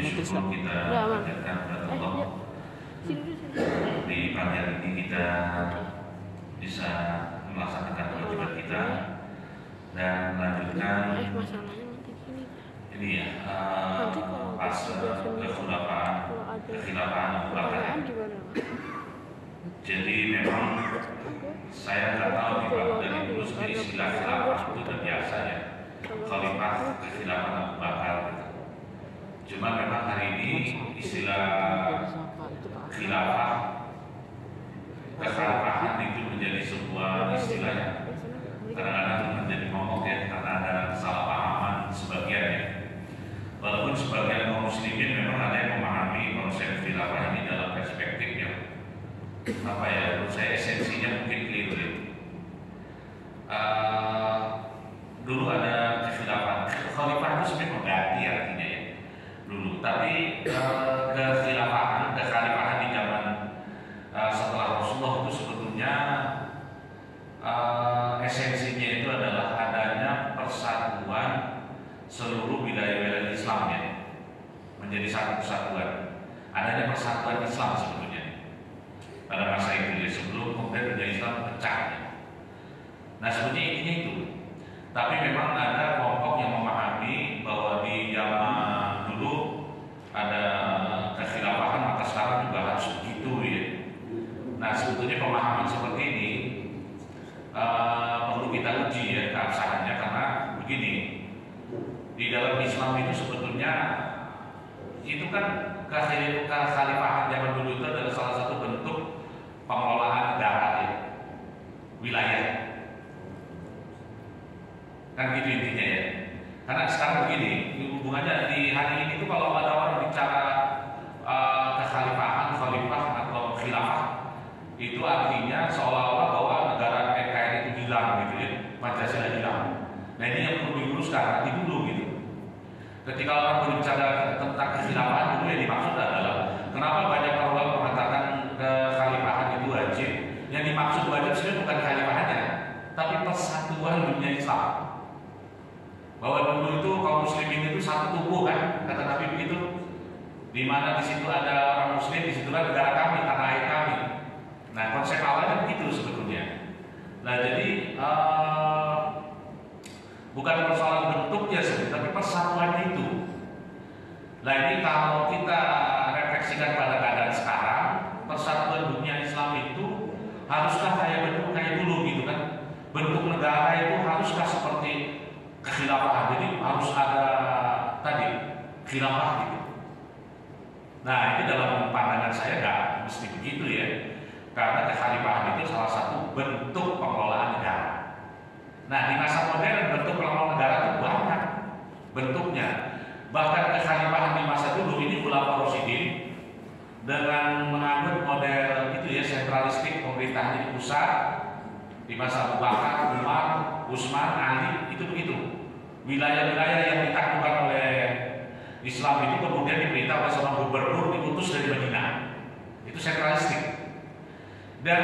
syukur kita panjatkan kepada Allah. Di pagi hari ini kita bisa melaksanakan kewajiban kita dan melanjutkan ini ya fase kekhilafan Abu Bakar. Jadi memang saya nggak tahu nih Pak, dari dulu sebenarnya istilah khilafah itu udah biasa ya, khalifah kekhilafan Abu Bakar gitu. Cuma memang hari ini istilah khilafah kekhalifahan itu menjadi sebuah istilah yang kadang-kadang menjadi momok ya, karena ada kesalahpahaman sebagian ya. Walaupun sebagian kaum muslimin memang ada yang memahami konsep khilafah ini dalam perspektif yang apa ya, menurut saya esensinya mungkin keliru ya. Dulu ada kekhilafan, khalifah itu sebenarnya mengganti artinya ya dulu, tapi kekhalifahan di zaman setelah Rasulullah itu sebetulnya esensinya itu adalah adanya persatuan seluruh wilayah-wilayah Islam ya, menjadi satu kesatuan, adanya persatuan Islam sebetulnya pada masa itu ya, sebelum kemudian dunia Islam pecah ya. Nah sebetulnya intinya itu, tapi memang ada kelompok yang memahami bahwa di zaman dulu ada kekhilafahan, maka sekarang juga harus begitu ya. Nah sebetulnya pemahaman seperti ini perlu kita uji ya keabsahannya, karena begini, di dalam Islam itu sebetulnya itu kan kekhalifahan zaman dulu itu adalah salah satu bentuk pengelolaan negara ya, wilayah, kan gitu intinya ya. Karena sekarang begini, hubungannya di hari ini tuh kalau ada orang bicara kekhalifahan, khalifah atau khilafah, itu artinya seolah-olah bahwa negara NKRI itu hilang gitu ya, Pancasila hilang. Nah ini yang perlu diluruskan nanti dulu gitu. Ketika orang berbicara tentang kekhilafahan, itu yang dimaksud adalah kenapa banyak orang mengatakan kekhalifahan itu wajib. Yang dimaksud wajib sebenarnya bukan kekhalifahannya, tapi persatuan dunia Islam. Bahwa dulu itu kaum muslimin itu satu tubuh kan, kata Nabi begitu. Di mana di situ ada orang muslim, di situlah negara kami, tanah air kami. Nah konsep awalnya begitu sebetulnya. Nah jadi bukan persoalan bentuknya sebenarnya, tapi persatuannya itu. Nah ini kalau kita refleksikan pada keadaan sekarang, persatuan dunia Islam itu haruskah kayak dulu gitu kan? Bentuk negara itu haruskah seperti kekhilafahan? Jadi harus ada tadi khilafah gitu. Nah ini dalam pandangan saya nggak mesti begitu ya, karena kekhalifahan itu salah satu bentuk pengelolaan negara. Nah di masa modern bentuk pengelolaan negara itu banyak bentuknya. Bahkan kekhalifahan di masa dulu ini Khulafaur Rasyidin dengan menganut model itu ya, sentralistik, pemerintahan di pusat. Di masa Abu Bakar, Umar, Utsman, Ali itu begitu. Wilayah-wilayah yang ditaklukkan oleh Islam itu kemudian diperintah oleh seorang gubernur diutus dari Madinah. Itu sentralistik. Dan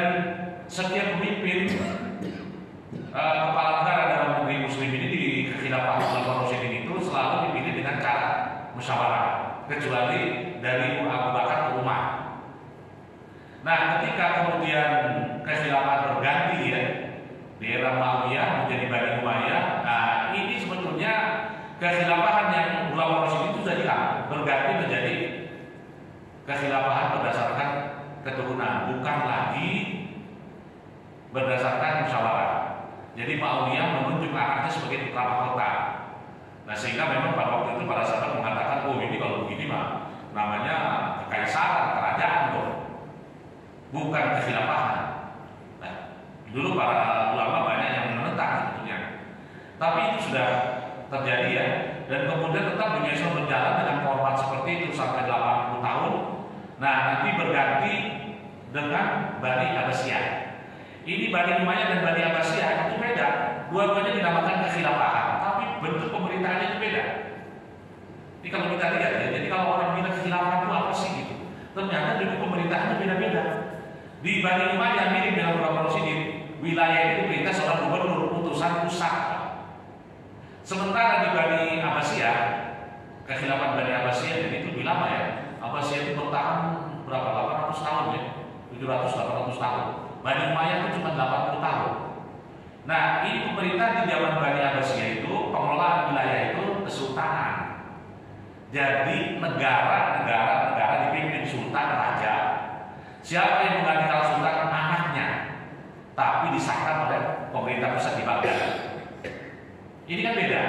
setiap pemimpin kepala negara dalam negeri muslim ini di khilafah Khulafaur Rasyidin itu selalu dipilih dengan cara musyawarah, kecuali dari Abu Bakar ke Umar. Nah, ketika kemudian kekhilafan berganti ya, di era Muawiyah menjadi Bani Umayyah, nah ini sebetulnya kekhilafahan yang Khulafaur Rasyidin itu sudah hilang, berganti menjadi kekhilafahan berdasarkan keturunan, bukan lagi berdasarkan musyawarah. Jadi Muawiyah menunjuk anaknya sebagai putra mahkota. Nah sehingga memang pada waktu itu para sahabat mengatakan, oh ini kalau begini mah namanya kekaisaran, kerajaan dong, bukan kekhilafahan. Nah dulu para ulama banyak yang menentang sebetulnya, tapi itu sudah terjadi ya. Dan kemudian tetap dunia Islam berjalan dengan format seperti itu sampai 80 tahun. Nah nanti berganti dengan Bani Abbasiyah. Ini Bani Umayyah dan Bani Abbasiyah itu beda. Dua-duanya dinamakan kekhilafahan, tapi bentuk pemerintahannya itu beda. Ini kalau kita lihat ya, jadi kalau orang bilang kekhilafahan itu apa sih gitu, ternyata bentuk pemerintahannya beda-beda. Di Bani Umayyah mirip dengan Khulafaur Rasyidin, wilayah itu diperintah seorang gubernur utusan pusat. Sementara di Bani Abbasiyah, kekhilafan Bani Abbasiyah itu lama ya. Abbasiyah itu bertahan berapa? 800 tahun ya, 700-800 tahun. Bani Umayyah itu cuma 80 tahun. Nah, ini pemerintah di zaman Bani Abbasiyah itu, pengelolaan wilayah itu kesultanan. Jadi negara dipimpin sultan raja. Siapa yang menggantikan sultan? Anaknya. Tapi disahkan oleh pemerintah pusat di Baghdad. Ini kan beda.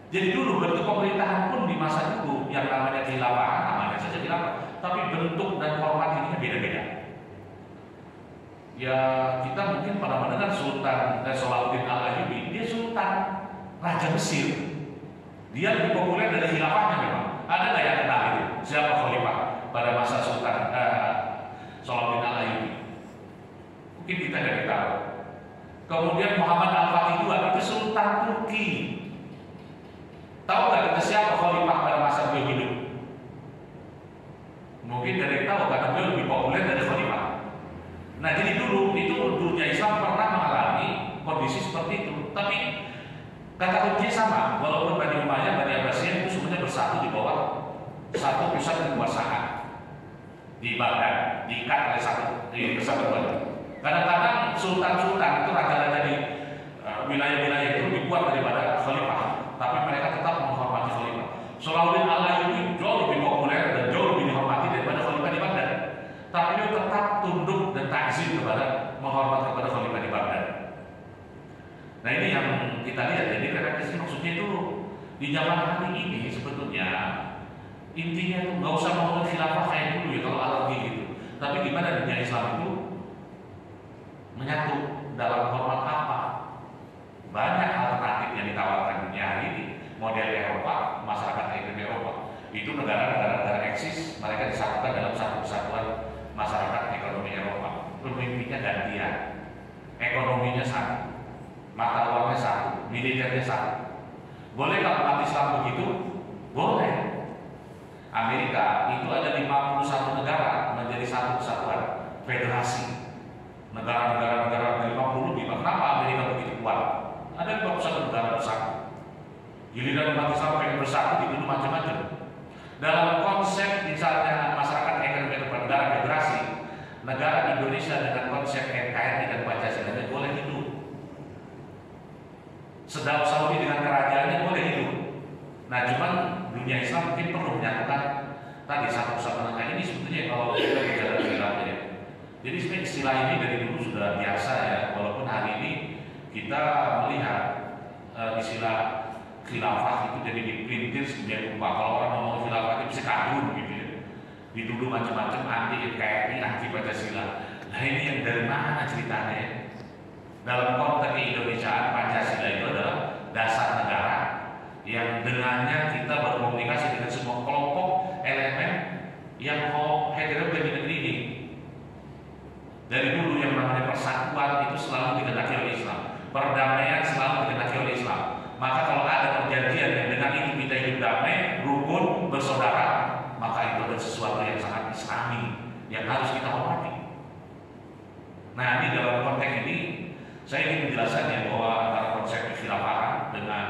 Jadi dulu bentuk pemerintahan pun di masa itu yang namanya khilafah, namanya saja khilafah, tapi bentuk dan format ini kan beda-beda. Ya kita mungkin pernah mendengar Sultan Salahuddin Al-Ayyubi, dia sultan raja Mesir. Dia lebih populer dari khilafahnya memang. Ada nggak yang kenal itu? Siapa khalifah pada masa Sultan Salahuddin Al-Ayyubi? Mungkin kita nggak tahu. Kemudian Muhammad Al-Fatih II itu Sultan Turki. Tahu nggak kita siapa khalifah pada masa beliau hidup? Mungkin dari tahu karena beliau lebih populer dari khalifah. Nah jadi dulu itu dunia Islam pernah mengalami kondisi seperti itu. Tapi kata kuncinya sama. Walaupun Bani Umayyah, Bani Abbasiyah itu sebenarnya bersatu di bawah satu pusat kekuasaan di Baghdad, diikat oleh satu di persatuan. Kadang-kadang sultan-sultan itu raja-raja di wilayah-wilayah itu lebih kuat daripada khalifah, tapi mereka tetap menghormati khalifah. Salahuddin Al-Ayyubi jauh lebih populer dan jauh lebih dihormati daripada khalifah di Baghdad, tapi dia tetap tunduk dan takzim kepada menghormati kepada khalifah di Baghdad. Nah ini yang kita lihat. Jadi redaksi maksudnya itu di zaman hari ini sebetulnya intinya itu nggak usah ngomong khilafah kayak dulu ya kalau alergi gitu. Tapi gimana dunia Islam itu menyatu dalam format apa? Banyak alternatif yang ditawarkan dunia hari ini. Model Eropa, masyarakat ekonomi Eropa itu negara-negara eksis, mereka disatukan dalam satu kesatuan masyarakat ekonomi Eropa. Pemimpinnya gantian, ekonominya satu, mata uangnya satu, militernya satu. Boleh kalau umat Islam begitu? Boleh. Amerika itu ada 51 negara menjadi satu kesatuan federasi. Negara-negara 50 lebih. Kenapa Amerika begitu kuat? Ada 51 negara bersatu. Giliran umat Islam pengen bersatu dituduh macam-macam. Dalam konsep misalnya masyarakat ekonomi negara federasi, negara Indonesia dengan konsep NKRI dan Pancasila boleh hidup. Saudi dengan kerajaannya boleh hidup. Nah, cuman dunia Islam mungkin perlu menyatukan tadi satu kesatuan ini sebetulnya kalau kita bicara khilafah ya. Jadi sebenarnya istilah ini dari dulu sudah biasa ya, walaupun hari ini kita melihat istilah khilafah itu jadi dipelintir sedemikian rupa. Kalau orang ngomong khilafah itu bisa kadrun gitu ya, dituduh macam-macam anti NKRI, anti Pancasila. Nah ini yang dari mana ceritanya ya? Dalam konteks Indonesiaan, Pancasila itu adalah dasar negara yang dengannya kita berkomunikasi dengan semua kelompok elemen yang heterogen di negeri ini. Dari dulu yang namanya persatuan itu selalu dikehendaki oleh Islam, perdamaian selalu dikehendaki oleh Islam. Maka kalau ada perjanjian yang dengan itu kita hidup damai, rukun, bersaudara, maka itu adalah sesuatu yang sangat Islami yang harus kita hormati. Nah, ini dalam konteks ini saya ingin menjelaskan ya bahwa antara konsep khilafah dengan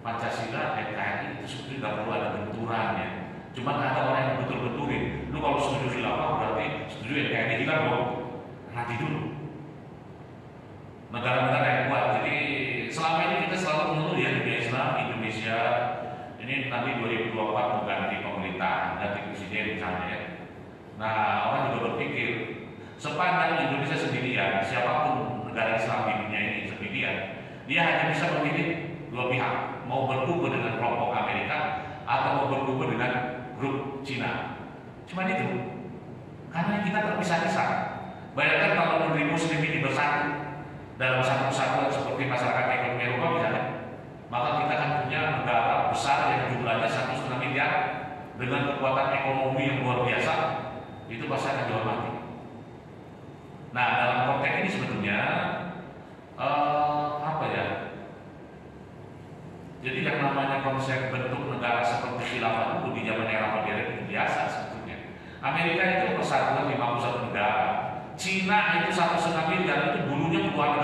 Pancasila, NKRI itu sebetulnya nggak perlu ada benturannya. Cuma ada orang yang betul-betulin. Lu kalau setuju khilafah berarti setuju NKRI, kita dong. Nanti dulu. Negara-negara yang kuat. Jadi selama ini kita selalu mengeluh ya dunia Islam Indonesia ini nanti 2024 mau ganti pemerintahan, ganti presiden misalnya ya. Nah orang juga berpikir sepanjang Indonesia sendirian, siapapun negara Islam di dunia ini sendirian, dia hanya bisa memilih dua pihak, mau berkubu dengan kelompok Amerika atau mau berkubu dengan grup Cina. Cuma itu, karena kita terpisah-pisah. Bayangkan kalau negeri Muslim ini bersatu dalam satu kesatuan seperti masyarakat ekonomi Eropa misalnya, maka kita akan punya negara besar yang jumlahnya 1,5 miliar dengan kekuatan ekonomi yang luar biasa, itu pasti akan dihormati. Nah dalam konteks ini sebetulnya apa ya? Jadi yang namanya konsep bentuk negara seperti khilafah itu di zaman era modern itu biasa sebetulnya. Amerika itu persatuan 51 negara. Cina itu 1,5 miliar itu dulunya puluhan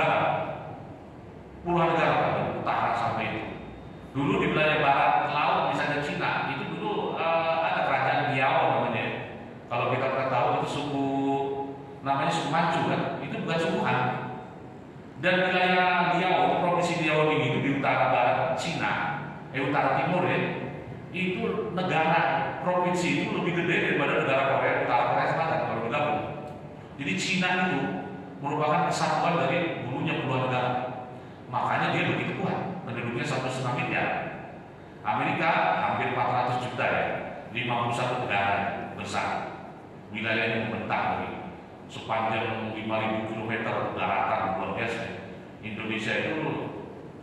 negara dari utara sampai itu. Dulu di wilayah barat laut misalnya Cina itu dulu ada kerajaan Dan wilayah Liao, provinsi Liaoning itu di utara barat Cina, utara timur ya, itu negara provinsi itu lebih gede daripada negara Korea Utara, Korea Selatan kalau digabung. Jadi Cina itu merupakan kesatuan dari dulunya puluhan negara. Makanya dia begitu kuat, penduduknya 1,5 miliar. Amerika hampir 400 juta ya, 51 negara besar. Wilayahnya membentang dari sepanjang 5.000 km daratan, luar biasa. Indonesia itu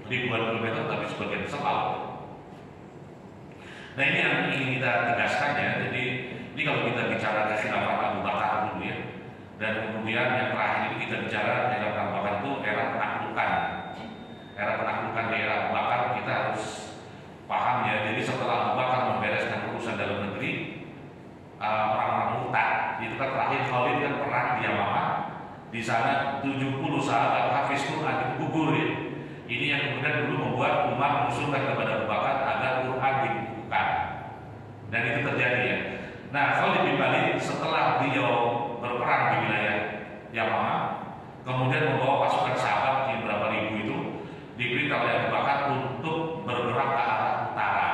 ribuan kilometer tapi sebagian besar laut. Nah ini yang ingin kita tegaskan ya. Jadi ini kalau kita bicara kekhilafan Abu Bakar dulu ya, dan kemudian yang terakhir ini kita bicara era Abu Bakar itu era penaklukan. Era penaklukan di era Abu Bakar kita harus paham ya. Jadi setelah Abu Bakar membereskan urusan dalam negeri, orang-orang murtad itu kan terakhir Khalid kan perang di Yamamah. Di sana 70 sahabat hafiz Quran itu gugur ya. Ini yang kemudian dulu membuat Umar mengusulkan kepada Abu Bakar agar Quran dibukukan. Dan itu terjadi ya. Nah, Khalid bin Walid setelah beliau berperang di wilayah Yamamah, kemudian membawa pasukan sahabat yang berapa ribu itu, diperintah oleh Abu Bakar untuk bergerak ke arah utara.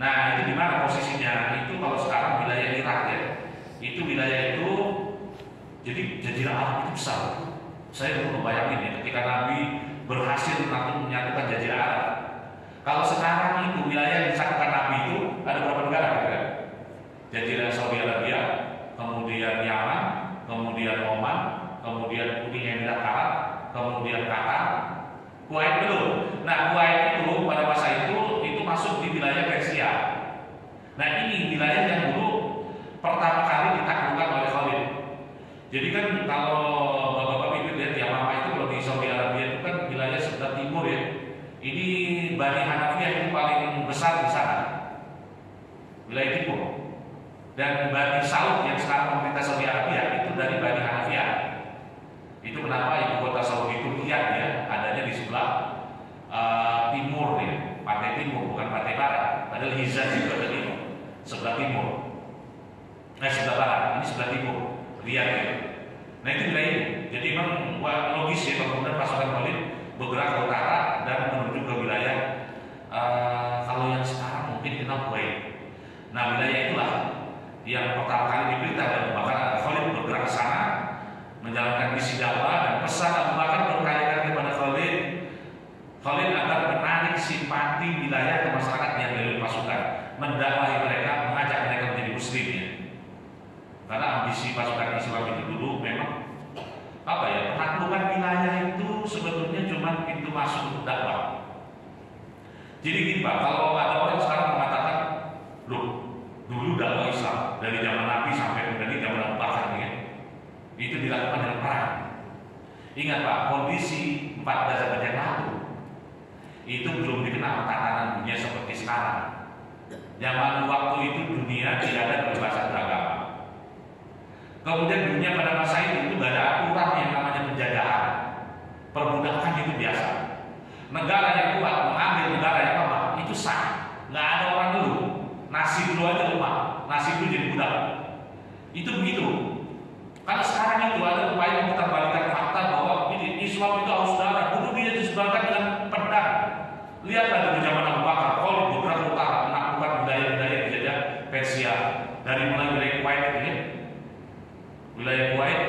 Nah, itu di mana posisinya? Itu kalau sekarang wilayah Irak ya. Itu wilayah itu, jadi Jazirah Arab itu besar. Saya belum membayangin ya, ketika Nabi berhasil untuk menyatukan Jazirah Arab. Kalau sekarang itu wilayah yang disatukan Nabi itu ada berapa negara kira-kira? Jazirah Saudi Arabia, kemudian Yaman, kemudian Oman, kemudian Uni Emirat Arab, kemudian Qatar, Kuwait belum. Nah, Kuwait itu pada masa itu masuk di wilayah Persia. Nah, ini wilayah yang dulu pertama kali ditaklukkan oleh Khalid. Jadi kan kalau bapak-bapak ibu lihat Yamamah itu kalau di Saudi Arabia itu kan wilayah sebelah timur ya. Ini Bani Hanafiyah itu paling besar di sana, wilayah timur. Dan Bani Saud yang sekarang pemerintah Saudi Arabia itu dari Bani Hanafiyah. Itu kenapa ibu kota Saudi itu Riyadh ya, adanya di sebelah timur ya, pantai timur bukan pantai barat. Padahal Hijaz itu ada di sebelah timur. Sebelah barat, ini sebelah timur, Riyadh ya. Nah itu wilayah itu. Jadi memang logis ya kalau kemudian pasukan Khalid bergerak ke utara dan menuju ke wilayah kalau yang sekarang mungkin dikenal Kuwait. Nah wilayah itulah yang pertama kali diperintah dan bahkan Khalid bergerak ke sana menjalankan misi dakwah, dan pesan Abu Bakar berkali-kali kepada Khalid agar menarik simpati wilayah ke masyarakat yang dari pasukan, mendakwahi mereka, mengajak mereka menjadi muslim ya. Karena ambisi pasukan Islam itu dulu memang penaklukan wilayah itu sebetulnya cuma pintu masuk untuk dakwah. Jadi gini Pak, kalau ada orang sekarang mengatakan, loh, dulu dakwah Islam dari zaman Nabi sampai kemudian zaman Abu Bakar ya, itu dilakukan dengan perang. Ingat Pak, kondisi 14 abad yang lalu itu belum dikenal tatanan dunia seperti sekarang. Zaman waktu itu dunia tidak ada kebebasan beragama. Kemudian dunia pada masa itu nggak ada aturan yang namanya penjajahan, perbudakan itu biasa. Negara yang kuat mengambil negara yang lemah itu sah, nggak ada orang dulu. Nasib dulu aja lemah, nasib dulu jadi budak. Itu begitu. Karena sekarang itu ada upaya memutarbalikkan fakta bahwa ini Islam itu harus darah. Dulu dia disebarkan dengan pedang. Lihatlah dari zaman Abu Bakar, Khalid bergerak utara menaklukkan wilayah-wilayah dijajah Persia dari mulai wilayah Kuwait ini. Wilayah Kuwait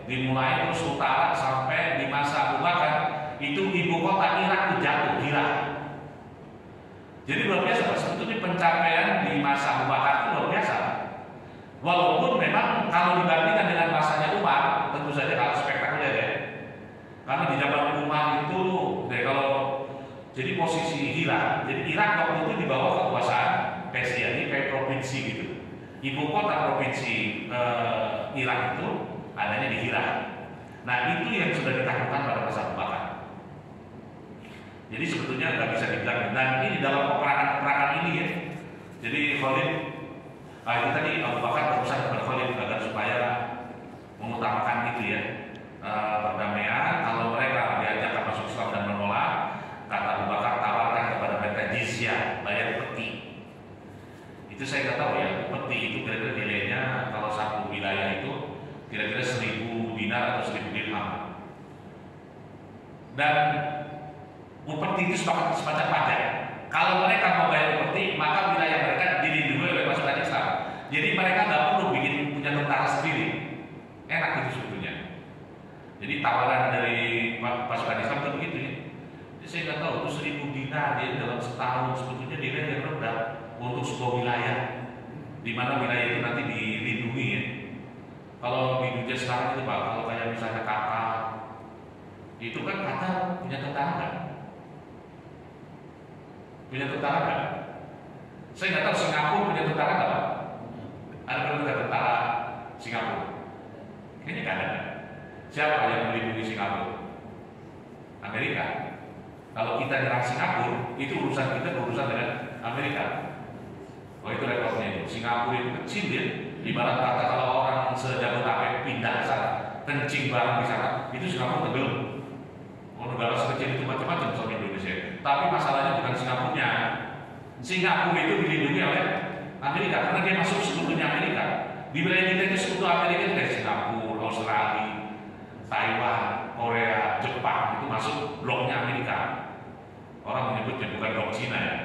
dimulai terus utara sampai di masa Abu Bakar itu ibu kota Irak itu jatuh, Irak. Jadi luar biasa Pak, sebetulnya pencapaian di masa Abu Bakar itu luar biasa. Walaupun memang kalau dibandingkan dengan masanya Umar, tentu saja kalah spektakuler ya. Karena di zaman Umar itu, jadi posisi Irak, jadi Irak waktu itu di bawah kekuasaan Persia, ini kayak provinsi gitu. Ibu kota provinsi Irak itu adanya di Irak. Nah itu yang sudah ditaklukkan pada masa Abu Bakar. Jadi sebetulnya nggak bisa dibilang. Dan ini dalam peperangan ini ya. Jadi Khalid, itu tadi Abu Bakar berusaha kepada Khalid agar supaya mengutamakan itu ya, perdamaian. Kalau mereka diajak masuk Islam dan menolak, kata Abu Bakar tawarkan kepada mereka jizyah, bayar peti. Itu saya nggak tahu ya, peti itu kira-kira nilainya kalau satu wilayah itu kira-kira 1.000 dinar atau 1.000 dirham. dan upeti itu semacam pajak. Kalau mereka mau bayar upeti, maka wilayah mereka dilindungi oleh pasukan Islam. Jadi mereka nggak perlu bikin punya tentara sendiri. Enak itu sebetulnya. Jadi tawaran dari pasukan Islam itu begitu ya. Jadi saya nggak tahu itu 1.000 dinar dia dalam setahun sebetulnya dia yang rendah untuk sebuah wilayah, di mana wilayah itu nanti dilindungi ya. Kalau di dunia sekarang itu Pak, kalau kayak misalnya Qatar, itu kan Qatar punya tentara kan? Punya tentara kan? Saya nggak tahu Singapura punya tentara nggak Pak? Ada tentara Singapura? Kayaknya nggak ada. Siapa yang melindungi Singapura? Amerika. Kalau kita nyerang Singapura, itu urusan kita berurusan dengan Amerika. Oh itu rekornya itu. Singapura itu kecil ya. Ibarat kata kalau orang sejabotabek pindah ke sana, kencing barang di sana, itu Singapura tenggelam. Oh negara sekecil itu macam-macam sama Indonesia. Tapi masalahnya bukan Singapurnya. Singapura itu dilindungi oleh Amerika karena dia masuk sekutunya Amerika. Di wilayah kita itu sekutu Amerika itu kayak Singapura, Australia, Taiwan, Korea, Jepang itu masuk bloknya Amerika. Orang menyebutnya bukan blok Cina ya.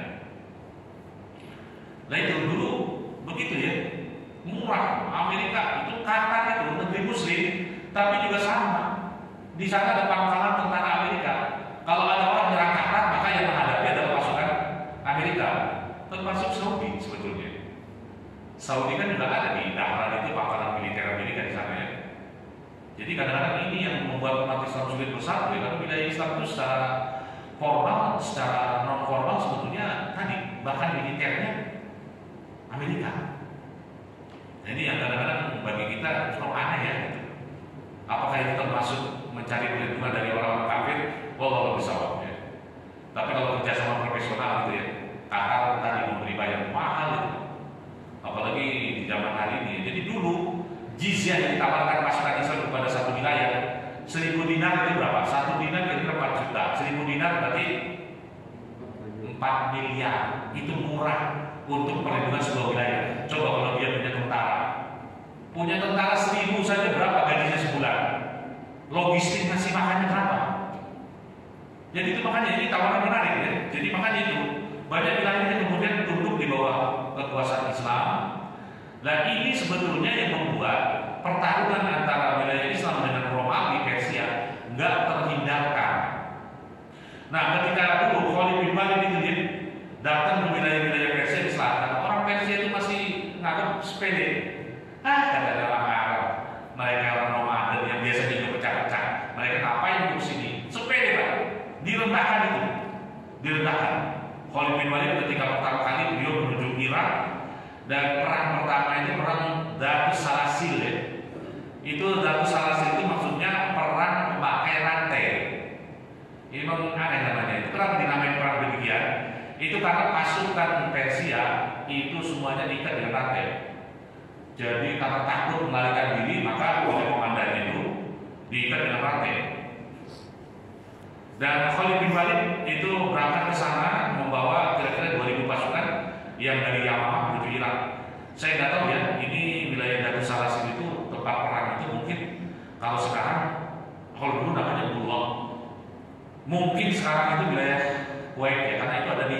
Nah itu dulu begitu ya, murah. Amerika itu Qatar itu negeri Muslim, tapi juga sama. Di sana ada pangkalan tentara Amerika. Kalau ada orang nyerang Qatar, maka yang menghadapi adalah pasukan Amerika, termasuk Saudi sebetulnya. Saudi kan juga ada di Dahran itu pangkalan militer Amerika di sana ya. Jadi kadang-kadang ini yang membuat umat Islam sulit bersatu ya, karena wilayah Islam itu secara formal, secara non formal sebetulnya tadi bahkan militernya Amerika. Nah, ini yang kadang-kadang bagi kita cukup aneh ya. Gitu. Apakah itu termasuk mencari perlindungan dari orang-orang kafir? Wallahu a'lam ya. Tapi kalau kerjasama profesional gitu ya, Qatar tadi memberi bayar mahal itu. Apalagi di zaman hari ini. Jadi dulu jizyah yang ditawarkan pasukan Islam kepada satu wilayah 1.000 dinar itu berapa? 1 dinar kira-kira 4 juta. 1.000 dinar berarti 4 miliar. Itu murah untuk perlindungan sebuah wilayah. Coba kalau dia punya tentara. Punya tentara 1.000 saja berapa gajinya sebulan? Logistik ngasih makannya berapa? Jadi itu makanya ini tawaran menarik ya. Jadi makanya itu banyak wilayah yang kemudian tunduk di bawah kekuasaan Islam. Dan ini sebetulnya yang membuat pertarungan antara wilayah Islam dengan Romawi Persia nggak terhindarkan. Nah, ketika dulu Khalid bin Walid itu datang ke wilayah-wilayah Persia di selatan, orang Persia itu masih nganggap sepele. Kata orang Arab, mereka orang nomaden yang biasa juga pecah-pecah. Mereka ngapain di sini? Sepele Pak, direndahkan itu, direndahkan. Khalid bin Walid ketika pertama kali beliau menuju Irak. Dan perang pertama itu perang Datus Salasil ya. Itu Datus Salasil itu maksudnya perang pakai rantai. Ini memang aneh namanya. Itu kenapa dinamai perang demikian? Itu karena pasukan Persia itu semuanya diikat dengan rantai. Jadi karena takut melarikan diri, maka oleh komandannya itu diikat dengan rantai. Dan Khalid bin Walid itu berangkat ke sana membawa kira-kira 2.000 pasukan yang dari Yamamah menuju Irak. Saya nggak tahu ya, ini wilayah Datus Salasil itu tempat perang itu mungkin kalau sekarang, kalau dulu namanya Bulog. Mungkin sekarang itu wilayah Kuwait ya, karena itu ada di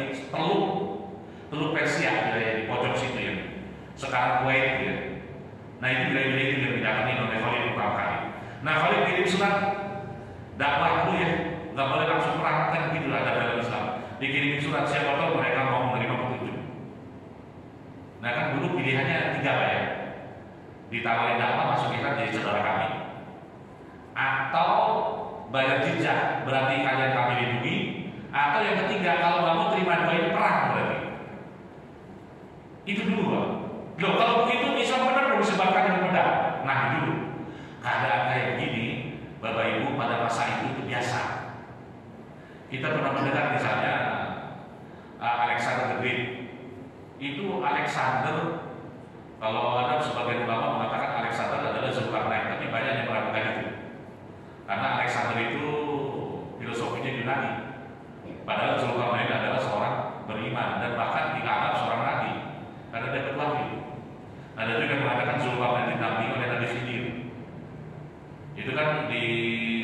Teluk Persia wilayah di pojok situ ya. Sekarang Kuwait ya. Nah itu wilayah-wilayah itu yang didatangi oleh Khalid pertama kali. Nah Khalid kirim surat dakwah dulu ya, nggak boleh langsung perang kan gitu ada dalam Islam. Dikirim surat siapa tahu mereka mau menerima petunjuk. Nah kan dulu pilihannya 3 Pak ya. Ditawarin dakwah masuk Islam jadi saudara kami. Atau bayar jizya berarti kalian kami lindungi. Atau yang ketiga kalau nggak mau terima dua ini perang berarti. Itu dulu Pak. Loh kalau begitu Islam benar mau disebarkan dengan pedang. Nah dulu keadaan kayak begini Bapak Ibu pada masa itu biasa. Kita pernah mendengar misalnya Alexander the Great. Itu Alexander, kalau ada sebagian ulama mengatakan Alexander adalah Zulkarnain, tapi banyak yang meragukan itu. Karena Alexander itu filosofinya Yunani. Padahal Zulkarnain adalah seorang beriman dan bahkan dianggap seorang nabi karena dia berwahyu. Ada juga yang mengatakan Zulkarnain dinampingi oleh Nabi Khidir. Itu kan di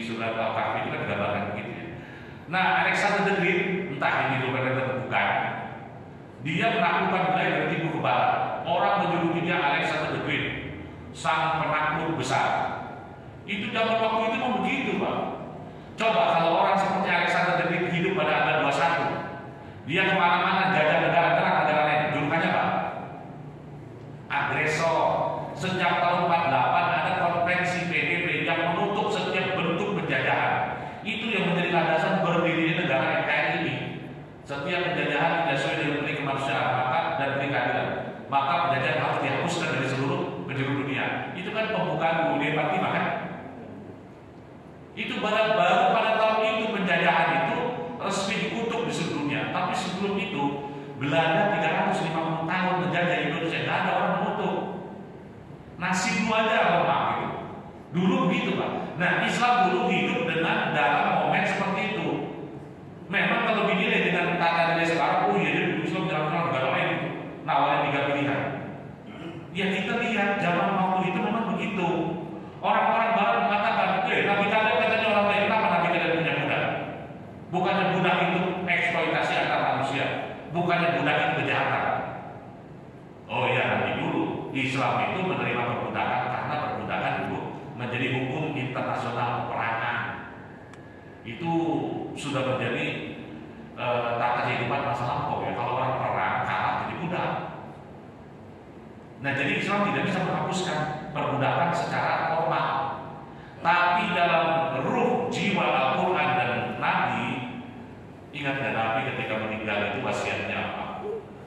surat Al-Kahfi itu kan digambarkan begitu ya. Nah, Alexander the Great, entah ini dokumen atau bukan, dia menaklukkan wilayah dari timur ke barat. Orang menjuluki dia Alexander the Great, sang penakluk besar. Itu zaman waktu itu memang begitu, Pak. Coba kalau orang seperti Alexander the Great hidup pada abad 21, dia kemana-mana jajah negara lain. Julukannya apa? Agresor. Sejak tahun 48 ada konvensi PBB yang menutup setiap bentuk penjajahan. Itu yang menjadi landasan berdirinya negara NKRI ini. Setiap penjajahan tidak sesuai dengan nilai kemanusiaan dan keadilan, maka penjajahan harus dihapuskan dari seluruh penjuru dunia. Itu kan pembukaan UUD 45 kan? Itu baru pada tahun itu penjajahan itu resmi dikutuk di seluruh dunia. Tapi sebelum itu Belanda 350 tahun menjajah Indonesia, tidak ada orang menutup. Nasib lu aja lemah gitu. Dulu begitu, Pak. Nah, Islam dulu hidup dengan dalam momen seperti itu. Memang kalau dinilai dengan tata nilai sekarang, oh iya dulu Islam jalan-jalan negara lain gitu. Nawarin 3 pilihan. Ya kita lihat zaman waktu itu memang begitu. Orang-orang barat mengatakan, Nabi kalian katanya orang lain, kenapa Nabi kalian punya budak? Bukannya budak itu eksploitasi antar manusia, bukannya budak itu kejahatan. Oh iya, Nabi dulu Islam itu menerima perbudakan karena perbudakan dulu menjadi hukum internasional peperangan. Itu sudah menjadi tata kehidupan masa lampau ya. Kalau orang perang kalah jadi budak. Nah, jadi Islam tidak bisa menghapuskan perbudakan secara formal. Tapi dalam ruh jiwa Al-Quran dan Nabi, ingat ya, Nabi ketika meninggal itu wasiatnya apa?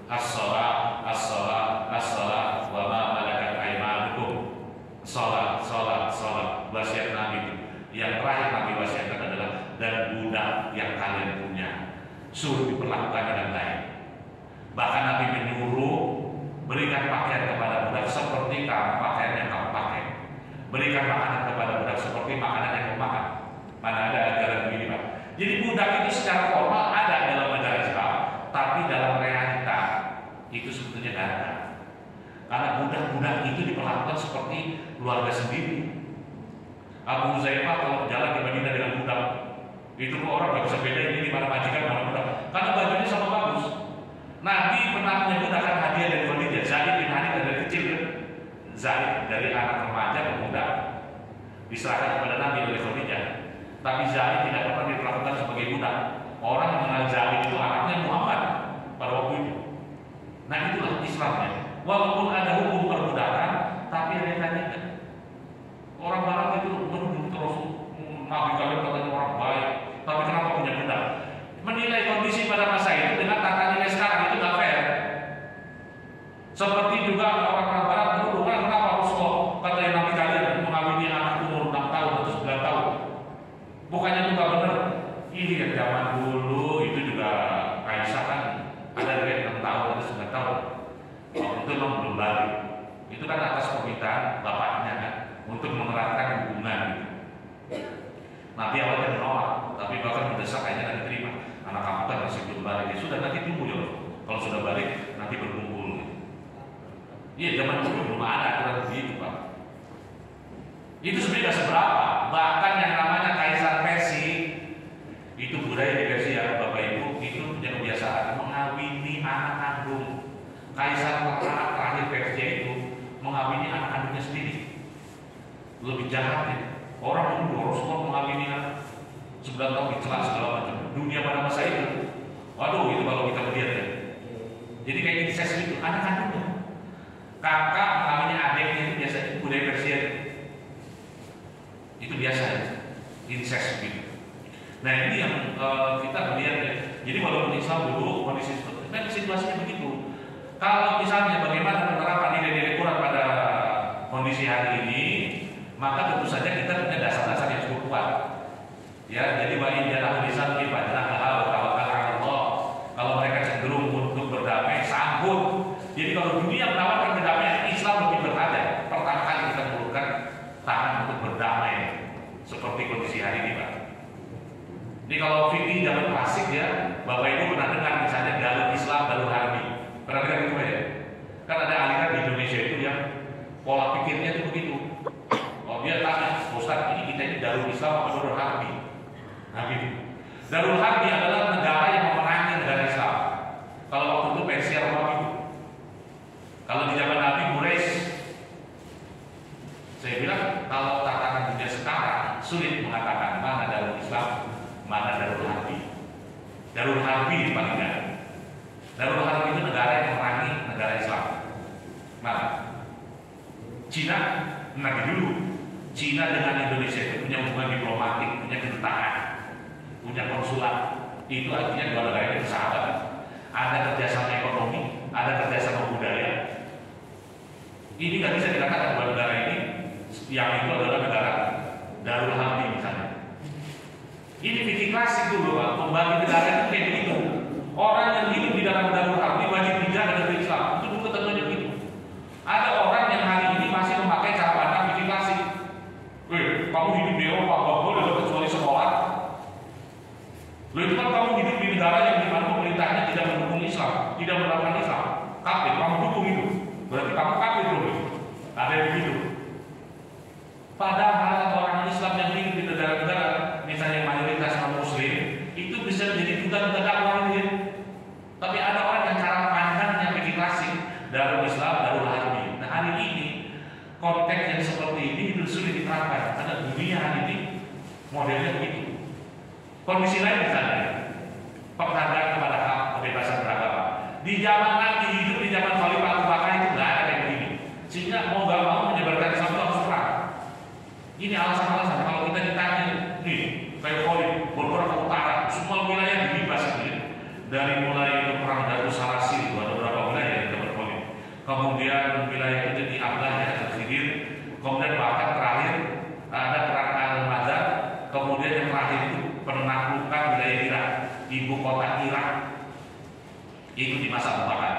As-sholat, as-sholat, as-sholat, wa ma malakat aymanukum. Sholat, sholat, sholat. Wasiat Nabi itu. Yang terakhir Nabi wasiatkan adalah dan budak yang kalian punya suruh diperlakukan dengan baik. Bahkan Nabi menyuruh berikan pakaian kepada budak seperti pakaian yang kamu pakai. Berikan makanan kepada budak seperti makanan yang kamu makan. Mana ada ajaran begini, Pak. Jadi budak itu secara formal ada dalam negara Islam, tapi dalam realita itu sebetulnya tidak ada. Karena budak-budak itu diperlakukan seperti keluarga sendiri. Abu Huzaifah kalau jalan di Madinah dengan budak, itu orang nggak bisa bedain ini mana majikan mana budak, karena bajunya sama bagus. Nabi pernah menyebutkan hadiah dari Khadijah. Zaid bin Harithah dari kecil kan? Zaid dari anak remaja ke muda diserahkan kepada Nabi oleh Khadijah. Tapi Zaid tidak pernah diperlakukan sebagai budak. Orang yang mengenal Zaid itu anaknya Muhammad pada waktu itu. Nah, itulah Islamnya. Walaupun ada hukum perbudakan, tapi realitanya orang Barat itu menuduh terus Nabi kalian katanya orang baik, tapi kenapa punya budak? Menilai kondisi pada masa itu dengan tata nilai sekarang itu nggak fair. Seperti juga orang-orang Barat menuduh, kenapa Rasulullah katanya Nabi kalian mengawini anak umur 6 tahun atau 9 tahun? Bukannya itu nggak benar? Ini yang zaman dulu itu juga Aisyah kan ada dari 6 tahun atau 9 tahun. Waktu itu memang belum balik. Itu kan atas permintaan bapaknya kan untuk mengeratkan hubungan gitu. Nabi awalnya menolak, tapi bahkan mendesak kayaknya nanti terima. Anak kamu kan masih belum balik. Ya sudah, nanti tunggu ya. Kalau sudah balik nanti berkumpul. Iya, zaman dulu belum ada aturan begitu, Pak. Itu sebenarnya tidak seberapa. Bahkan yang namanya Kaisar Persia itu budaya di Persia, Bapak Ibu, itu punya kebiasaan mengawini anak kandung. Kaisar terakhir Persia itu mengawini anak kandungnya sendiri. Lebih jahat ya. Orang dulu Rasulullah mengawini anak 9 tahun dicela segala macam. Dunia pada masa itu, waduh, itu kalau kita lihat ya. Jadi kayak incest itu, anak kandungnya. Kakak mengawini adiknya itu biasa, itu budaya Persia. Itu biasa ya, incest gitu. Nah, ini yang kita melihat ya. Jadi walaupun Islam dulu kondisi seperti itu, situasinya begitu. Kalau misalnya bagaimana penerapan nilai-nilai Quran pada kondisi hari ini, maka tentu saja kita punya dasar-dasar yang cukup kuat. Ya, jadi wa in janahu lisan ibadillah wa tawakkal 'ala Allah. Kalau mereka cenderung untuk berdamai, sambut. Jadi kalau dunia menawarkan kedamaian, Islam lebih berhati. Pertama kali kita mengulurkan tangan untuk berdamai, seperti kondisi hari ini, Pak. Jadi kalau fikih zaman klasik ya, Bapak Ibu pernah dengar misalnya Galur Islam, Galur Harbi. Pernah dengar itu ya? Kan ada aliran di Indonesia itu yang pola pikirnya itu begitu. Dia tanya, Ustaz, ini kita ini Darul Islam apa Darul Harbi? Nah gitu. Darul Harbi adalah negara yang memerangi negara Islam. Kalau waktu itu Persia Romawi itu. Kalau di zaman Nabi Quraisy, saya bilang kalau tatanan dunia sekarang sulit mengatakan mana Darul Islam, mana Darul Harbi. Darul Harbi paling tidak. Darul Harbi itu negara yang memerangi negara Islam. Mana? Cina, nanti dulu. Cina dengan Indonesia itu punya hubungan diplomatik, punya kedutaan, punya konsulat. Itu artinya dua negara ini bersahabat. Ada kerjasama ekonomi, ada kerjasama budaya. Ini nggak bisa dikatakan dua negara ini yang itu adalah negara Darul Harbi misalnya. Ini fikih klasik dulu Pak, membagi negara itu kayak begitu. Orang yang hidup di dalam Darul Harbi wajib dijaga negeri Islam. Itu dulu ketentuannya begitu. Ada orang yang hari ini masih memakai cara pandang fikih klasik. Kamu hidup di Eropa, nggak boleh kecuali sekolah. Lalu kan kamu hidup di negara yang dimana pemerintahnya tidak mendukung Islam, tidak menerapkan Islam. Kafir, kamu dukung itu. Berarti kamu kafir dulu. Ada yang begitu. Padahal orang Islam yang hidup di negara-negara, misalnya mayoritas non-Muslim, itu bisa menjadi duta-duta dakwah ini. Tapi ada orang yang cara pandangnya fikih klasik, Darul Islam, Darul Harbi. Nah hari ini konteks yang seperti ini itu sulit diterapkan karena dunia hari ini modelnya begitu. Kondisi lain misalnya penghargaan kepada hak kebebasan beragama. Di zaman Nabi hidup di zaman Khalifah Abu Bakar itu nggak ada kayak begini. Sehingga mau nggak mau menyebarkan Islam itu harus perang. Ini alasan-alasan kalau kita ditanya nih kayak Khalid berperang ke utara, semua wilayah dibebas gitu ya. Dari mulai perang Darus Salasil itu ada beberapa wilayah yang dapat Khalid. Kemudian wilayah itu diambil ya Khidir. Kemudian bahkan terakhir ada perang Al-Madad. Kemudian yang terakhir itu penaklukan wilayah Irak, ibu kota Irak itu di masa Abu Bakar.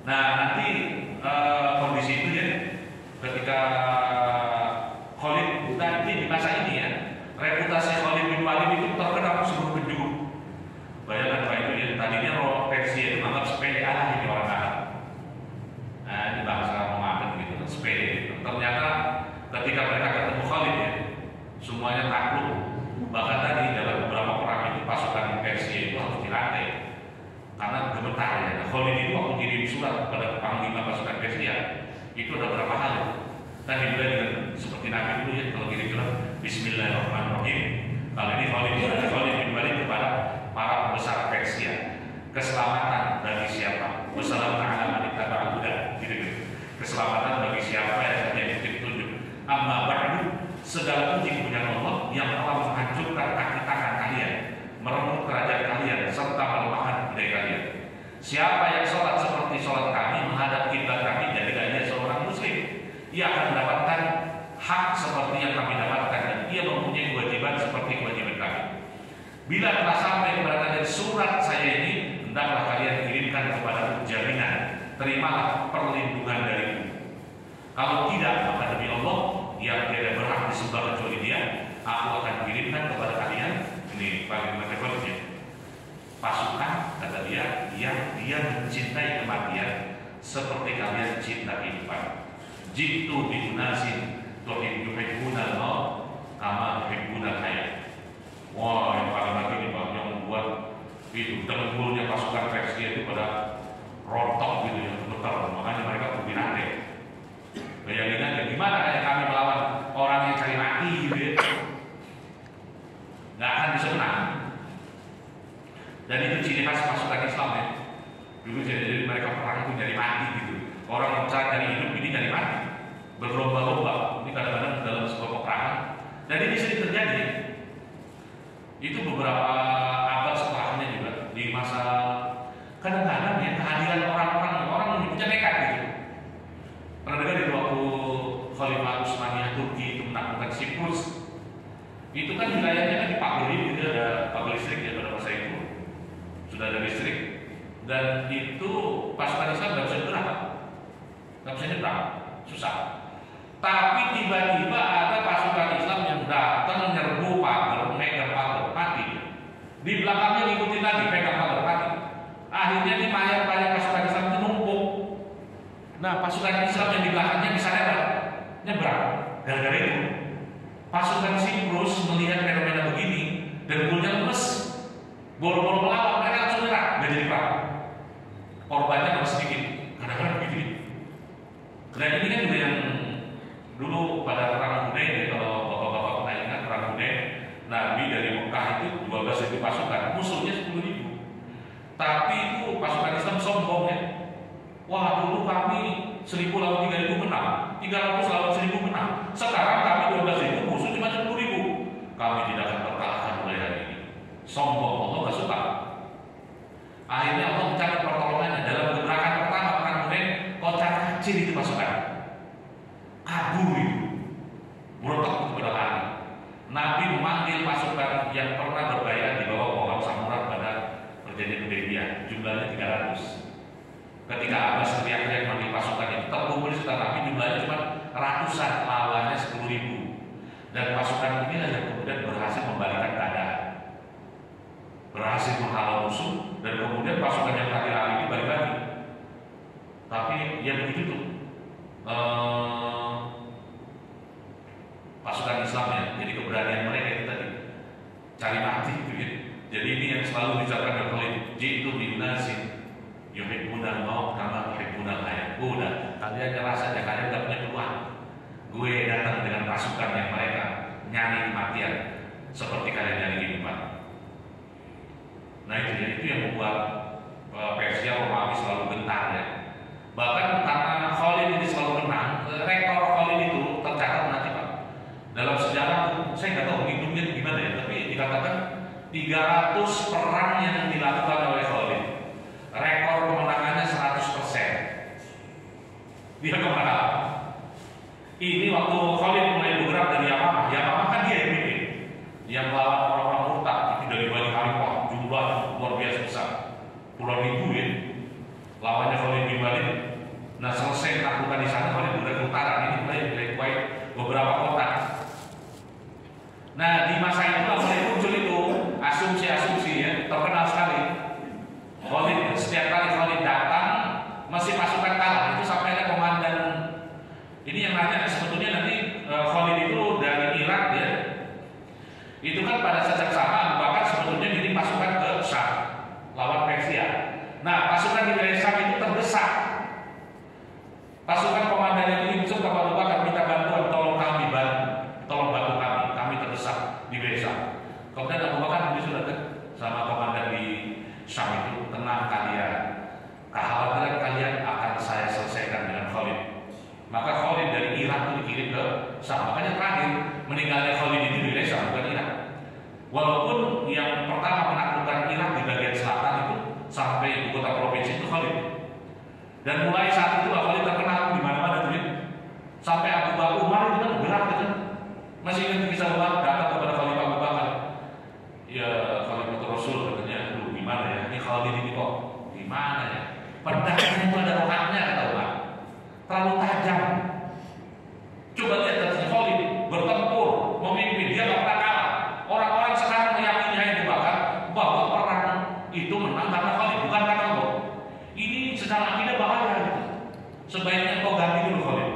Nah nanti kondisi itu ya ketika Khalid nanti di masa ini ya reputasi Khalid bin Walid itu terkenal seluruh penjuru. Bayangkan Pak itu ya tadinya roh Persia itu menganggap sepele ini orang Arab. Nah ini bangsa Muhammad gitu sepele. Ternyata ketika mereka ketemu Khalid ya semuanya takluk. Bahkan tadi dalam beberapa perang itu pasukan Persia itu harus dirantai karena gemetar ya. Nah, Khalid itu waktu kirim surat kepada panglima pasukan Persia itu ada beberapa hal. Tadi juga dengan seperti Nabi dulu ya kalau kirim surat Bismillahirrahmanirrahim. Kalau ini Khalid bin Walid kepada para pembesar Persia. Keselamatan bagi siapa? Wassalamualaikum warahmatullahi wabarakatuh. Keselamatan bagi siapa yang terjadi petunjuk. Amma ba'du, segala puji kepada Allah yang telah menghancurkan kaki tangan kalian, merenggut kerajaan kalian, serta melemahkan budaya kalian. Siapa yang sholat seperti sholat kami, menghadap kiblat kami, jadilah dia seorang muslim. Ia akan mendapatkan hak seperti yang kami dapatkan dan ia mempunyai kewajiban seperti kewajiban kami. Bila telah sampai kepada kalian surat saya ini, hendaklah kalian kirimkan kepada jaminan, terimalah perlindungan dariku. Kalau tidak, maka demi Allah yang tidak berhak disembah kecuali Dia, aku akan kirimkan kepada kalian ini paling matematiknya pasukan kata dia yang dia mencintai kematian seperti kalian cinta kehidupan. Jitu biunasin tuhibbunal maut kama tuhibbunal hayat. Wah, yang paling lagi ini Pak yang membuat itu dengkulnya pasukan Persia itu pada rontok gitu ya, gemetar. Makanya mereka berbinatang. Bayangin aja gimana kayak kami melawan orang yang cari mati gitu ya, nggak akan bisa menang. Dan itu ciri khas pasukan Islam ya. Dulu jadi mereka perang itu nyari mati gitu. Orang mencari hidup ini nyari mati, berlomba-lomba. Ini kadang-kadang dalam sebuah peperangan. Dan ini sering terjadi. Itu beberapa abad setelahnya juga di masa kadang-kadang ya kehadiran orang punya nekat gitu. Pernah dengar di waktu Khalifah Utsmaniyah Turki itu menaklukkan Siprus, itu kan wilayahnya kan dipagari gitu, ada pagar listrik ya pada masa itu sudah ada listrik, dan itu pasukan Islam nggak bisa nyebrang, susah. Tapi tiba-tiba ada pasukan Islam yang datang menyerbu pagar, megang pagar, mati. Di belakangnya ngikutin lagi, pegang pagar, mati. Akhirnya ini mayat-mayat pasukan Islam itu numpuk. Nah, pasukan Islam yang di belakangnya bisa nyebrang. Gara-gara itu, pasukan Siprus melihat fenomena begini dengkulnya lemes, boro-boro melawan, mereka langsung nyerah, nggak jadi perang. Korbannya malah sedikit, kadang-kadang begitu. Dan ini kan juga yang dulu pada perang Hunain, kalau bapak-bapak pernah ingat perang Hunain, Nabi dari Mekah itu 12.000 pasukan, musuhnya 10.000. Tapi itu pasukan Islam sombong ya. Wah, dulu kami 1.000 lawan 3.000 menang, 300 lawan 1.000 menang. Sekarang kami 12.000, musuh cuma 10.000. Kami tidak akan terkalahkan mulai hari ini. Sombong, Allah gak suka. Akhirnya Allah mencari pertolongannya dalam gerakan pertama perang Hunain. Kocar kacir itu pasukan, kabur itu, berontak kepada langit. Nabi memanggil pasukan yang pernah berbaiat di bawah pohon samurat pada perjanjian Hudaybiyah, jumlahnya 300. Ketika Abbas teriak-teriak memanggil pasukan itu, terkumpul setelah Nabi jumlahnya cuma ratusan, lawannya 10.000. Dan pasukan inilah yang kemudian berhasil membalikkan keadaan, berhasil menghalau musuh, dan kemudian pasukan yang lari-lari ini balik lagi. Tapi ya begitu tuh pasukan Islamnya, jadi keberanian mereka itu tadi cari mati gitu ya. Jadi ini yang selalu diucapkan oleh jitu bin nasi yuhibbuna maut kama yuhibbuna hayat. Udah, kalian ngerasa aja kalian gak punya peluang. Gue datang dengan pasukan yang mereka nyari kematian seperti kalian nyari kehidupan. Nah itu yang membuat Persia Romawi selalu gentar ya. Bahkan karena Khalid ini selalu menang, rekor Khalid itu tercatat nanti Pak. Dalam sejarah, saya nggak tahu hitungnya gimana ya, tapi dikatakan 300 perang yang dilakukan oleh Khalid, rekor kemenangannya 100%. Dia kemenangan. Ini waktu Khalid mulai bergerak dari Yamamah kan dia yang mimpin, yang melawan orang-orang murtad itu dari Bani Harithah, jumlah luar biasa besar, puluhan ribu ya. Lawannya Khalid bin Walid. Nah selesai menaklukkan di sana, Khalid udah ke utara, ini mulai Kuwait beberapa kota. Nah di masa itu mulai muncul itu asumsi-asumsi ya, terkenal sekali. Khalid setiap kali Khalid datang masih pasukan kalah, itu sampai ada komandan. Ini yang nanya sebetulnya nanti Khalid itu dari Irak ya. Itu kan pada saat yang sama Abu Bakar sebetulnya ngirim pasukan ke Syam lawan Persia. Nah, pasukan di wilayah Syam itu terdesak. Pasukan komandan itu ke Abu Bakar minta bantuan, tolong bantu kami terdesak di wilayah Syam. Kemudian Abu Bakar menulis surat sama komandan di Syam itu, tenang kalian, kekhawatiran kalian akan saya selesaikan dengan Khalid. Maka Khalid dari Irak itu dikirim ke Syam. Makanya terakhir meninggalnya Khalid itu di wilayah Syam, bukan Irak. Walaupun yang pertama menaklukkan Irak di bagian selatan itu sampai ibu kota provinsi itu Khalid. Dan mulai saat itu Khalid terkenal di mana-mana tuh. Sampai Abu Bakar Umar itu kan berat gitu. Masih ingat kisah Umar datang kepada Khalifah Abu Bakar. Ya Khalifah Rasul katanya, aduh gimana ya? Ini Khalid ini kok gimana ya? Pedangnya itu ada rohaknya kata Umar. Terlalu tajam. Coba lihat dari Khalid bertempur, memimpin, dia gak pernah kalah. Orang-orang sekarang meyakini Abu Bakar bahwa perang itu menang karena Khalid, bukan karena Allah. Ini secara akidah bahaya gitu. Sebaiknya kau ganti dulu Khalid.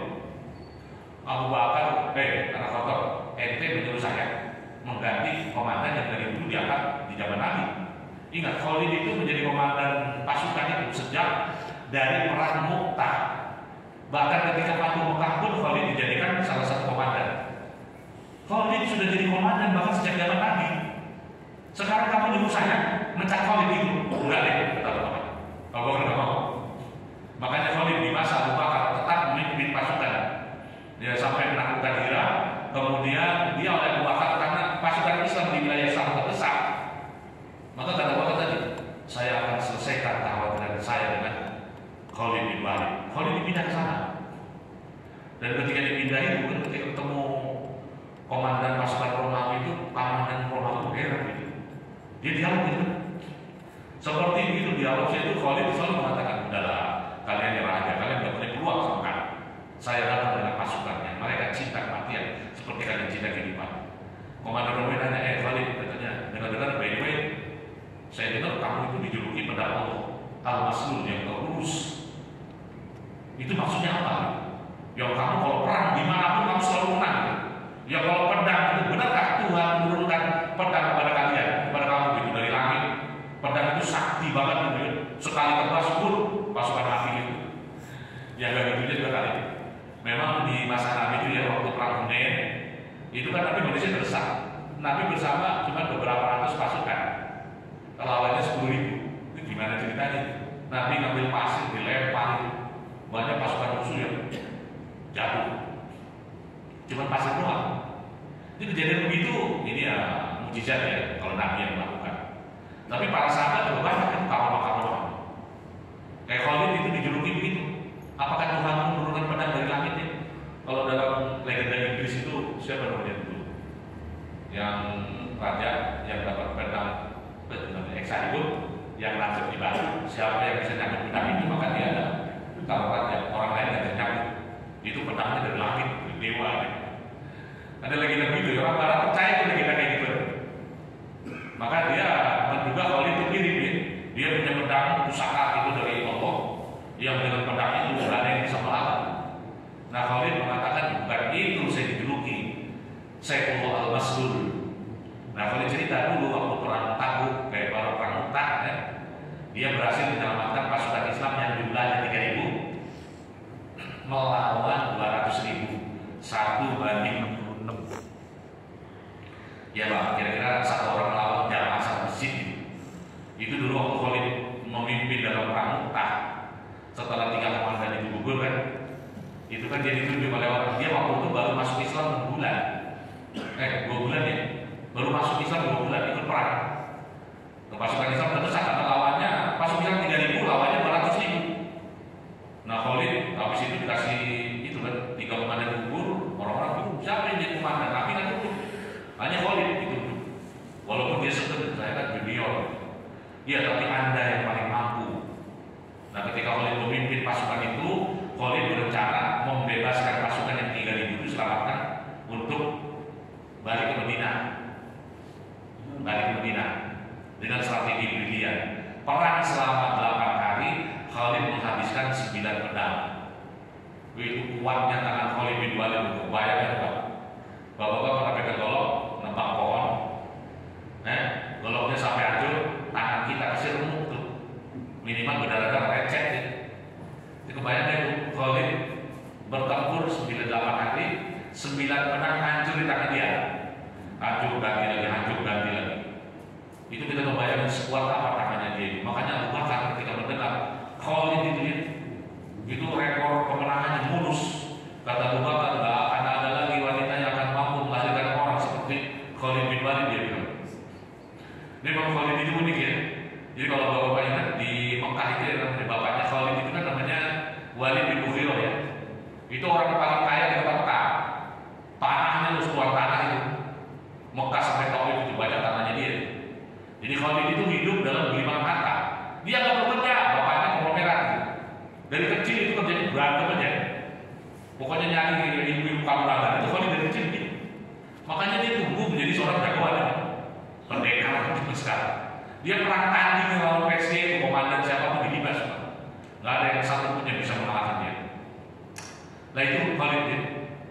Abu Bakar, anak kotor, ente menyuruh saya mengganti komandan yang dari dulu diangkat di zaman Nabi. Ingat, Khalid itu menjadi komandan pasukan itu sejak dari perang Mu'tah. Bahkan ketika Fatuh Mekah pun Khalid dijadikan salah satu komandan. Khalid sudah jadi komandan bahkan sejak zaman Nabi. Sekarang kamu nyuruh saya mencak Khalid itu? Enggak deh, kata Abu Bakar. Abu Bakar nggak mau. Makanya Khalid di masa Abu Bakar tetap memimpin pasukan. Dia sampai menaklukkan Hira. Kemudian dia oleh Abu Bakar karena pasukan Islam di wilayah Syam terdesak. Maka kata Abu Bakar tadi, saya akan selesaikan kekhawatiran saya dengan Khalid bin Walid. Khalid dipindah ke sana. Dan ketika dipindah itu, ketika ketemu komandan pasukan Romawi itu, komandan Romawi heran gitu. Dia dialog gitu. Seperti begitu dialog saya itu Khalid selalu mengatakan, udahlah, kalian nyerah aja, kalian gak punya peluang sama kami. Saya datang dengan pasukannya, mereka cinta kematian seperti kalian cinta kehidupan. Komandan Romawi nanya, Khalid, katanya, dengar-dengar by the way, saya dengar kamu itu dijuluki pedang Allah, Al-Maslul yang terurus. Itu maksudnya apa? Ya kamu kalau perang dimanapun kamu selalu menang. Ya kalau pedang itu benarkah Tuhan menurunkan pedang kepada kalian? Memang di masa Nabi itu ya, waktu perang Hunain itu kan Nabi kondisi terdesak. Nabi bersama cuma beberapa ratus pasukan, lawannya 10.000. Itu gimana ceritanya? Nabi ngambil pasir dilempar, banyak pasukan musuh yang jatuh. Cuma pasir doang. Ini kejadian begitu, ini ya mujizat ya kalau Nabi yang melakukan. Tapi para sahabat juga banyak kan kapal-kapal. Kayak Khalid itu dijuluki begitu. Apakah Tuhan menurunkan pedang dari langit ini? Kalau dalam legenda Inggris itu siapa namanya itu? Yang raja yang dapat pedang Excalibur yang langsung di batu. Siapa yang bisa nyambut pedang itu maka dia ada. Kalau raja orang lain yang bisa nyambut, itu pedangnya dari langit, dari dewa. Ada legenda begitu. Orang Barat percaya itu legenda kayak gitu. Maka dia menduga Khalid itu mirip ya. Dia punya pedang pusaka itu dari Allah yang dengan pedang itu tidak ada yang bisa melawan. Nah Khalid mengatakan bukan itu saya dijuluki, Saifullah al-Maslul. Nah Khalid cerita dulu waktu perang Tabuk, kayak perang Mu'tah ya, dia berhasil menyelamatkan pasukan Islam yang jumlahnya 3.000 melawan 200.000, 1/66. Ya Pak, kira-kira satu orang melawan jamaah satu masjid. Itu dulu waktu Khalid memimpin dalam perang Mu'tah. Setelah 3 komandan itu gugur kan, itu kan dia ditunjuk oleh orang. Dia waktu itu baru masuk Islam 2 bulan, 2 bulan ya, baru masuk Islam 2 bulan ikut perang. Pasukan Islam terdesak karena lawannya pasukan Islam 3.000, lawannya 200.000. Nah Khalid habis itu dikasih itu kan 3 komandan gugur, orang-orang bingung siapa yang jadi komandan, tapi kan itu hanya Khalid ditunjuk. Walaupun dia sebenarnya saya kan junior, ya tapi Anda yang paling mampu. Nah ketika Khalid memimpin pasukan itu, Khalid berencana membebaskan pasukan yang 3.000 itu selamatkan untuk balik ke Madinah. Dengan strategi brilian. Perang selama 8 hari, Khalid menghabiskan 9 pedang. Itu kuatnya tangan Khalid bin Walid. Bayangkan Pak, bapak-bapak pernah pegang golok, nembak pohon, goloknya sampai hancur, tangan kita kasih remuk tuh, minimal berdarah recet ya. Itu kebayangkan itu Khalid bertempur 9 hari, 9 pedang hancur di tangan dia, hancur ganti lagi. Itu kita membayangkan sekuat apa tangannya dia. Makanya Abu Bakar ketika mendengar Khalid itu rekor kemenangannya mulus. Kata Abu Bakar, tidak akan ada lagi wanita yang akan mampu melahirkan orang seperti Khalid bin Walid, dia bilang. Ini Imam Khalid itu unik ya. Jadi kalau bapak ingat di Mekah itu yang namanya bapaknya Khalid itu kan namanya Walid bin Mughirah ya. Itu orang paling kaya di kota Mekah. Tanahnya lu sebuah tanah itu. Mekah sampai Taif itu banyak tanahnya dia. Jadi Khalid itu hidup dalam gelimang harta. Dia nggak bekerja, bapaknya konglomerat. Dari kecil itu kerjanya berantem aja. Pokoknya nyari ibu-ibu kamulagan itu Khalid dari kecil gitu. Makanya dia tumbuh menjadi seorang jagoan. Pendekar sampai sekarang. Dia perang tanding lawan Persia itu komandan siapapun dilibas. Nggak ada yang satu pun yang bisa mengalahkan dia. Nah itu Khalid ya.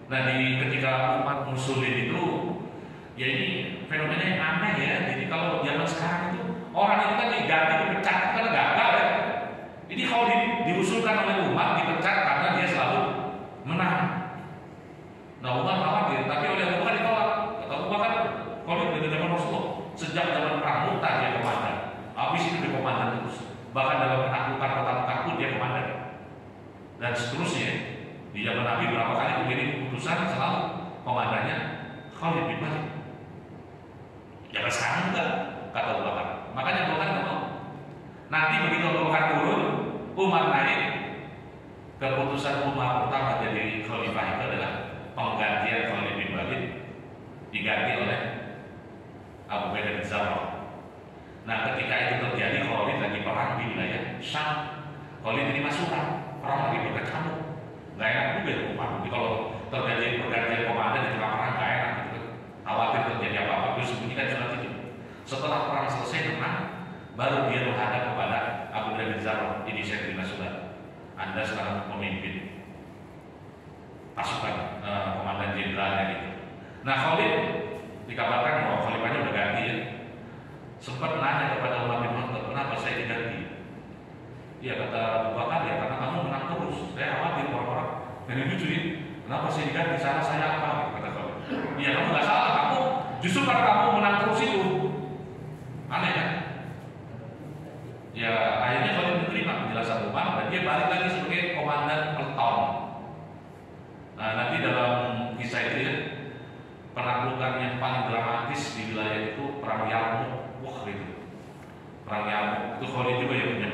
Nah ketika umat muslimin itu, ya ini fenomena yang aneh ya. Jadi kalau zaman sekarang itu orang itu kan diganti, dipecat itu kan gagal ya. Ini Khalid diusulkan oleh umat, dipecat karena dia selalu menang. Nah umat khawatir, tapi oleh Abu Bakar ditolak. Kata Abu Bakar, Khalid dari zaman Rasulullah sejak zaman perang Mu'tah dia komandan. Habis itu dia komandan terus. Bahkan dalam penaklukan kota Mekah pun dia komandan. Dan seterusnya di zaman Nabi berapa kali mengirim keputusan selalu komandannya Khalid bin Walid. Jangan sekarang enggak, kata Abu Bakar. Makanya Abu Bakar nggak mau. Nanti begitu Abu Bakar turun, Umar naik, keputusan Umar pertama jadi khalifah itu adalah penggantian Khalid bin Walid diganti oleh Abu Ubaidah bin Jarrah. Nah ketika itu terjadi, Khalid lagi perang di wilayah Syam. Khalid terima surat, perang lagi berkecamuk. Gak enak juga ya Umar. Jadi kalau terjadi pergantian komandan di tengah perang gak enak gitu. Khawatir terjadi apa-apa, terus sembunyikan surat itu. Setelah perang selesai menang, baru dia menghadap kepada Abu Ubaidah bin Jarrah. Ini saya terima surat. Anda sekarang memimpin pasukan komandan jenderalnya gitu. Nah Khalid dikabarkan bahwa khalifahnya udah ganti ya. Sempat nanya kepada Umar bin Khattab, kenapa saya diganti? Dia kata Abu Bakar, ya karena kamu menang terus. Saya khawatir orang-orang. Dan itu lucu ya. Kenapa sih diganti? Salah saya apa? Kata Khalid. Iya, kamu nggak salah, kamu justru karena kamu menang terus itu. Aneh kan? Ya akhirnya Khalid menerima penjelasan Umar dan dia balik lagi sebagai komandan peleton. Nah, nanti dalam kisah itu ya, penaklukan yang paling dramatis di wilayah itu perang Yarmuk. Wah itu perang Yarmuk itu Khalid juga yang punya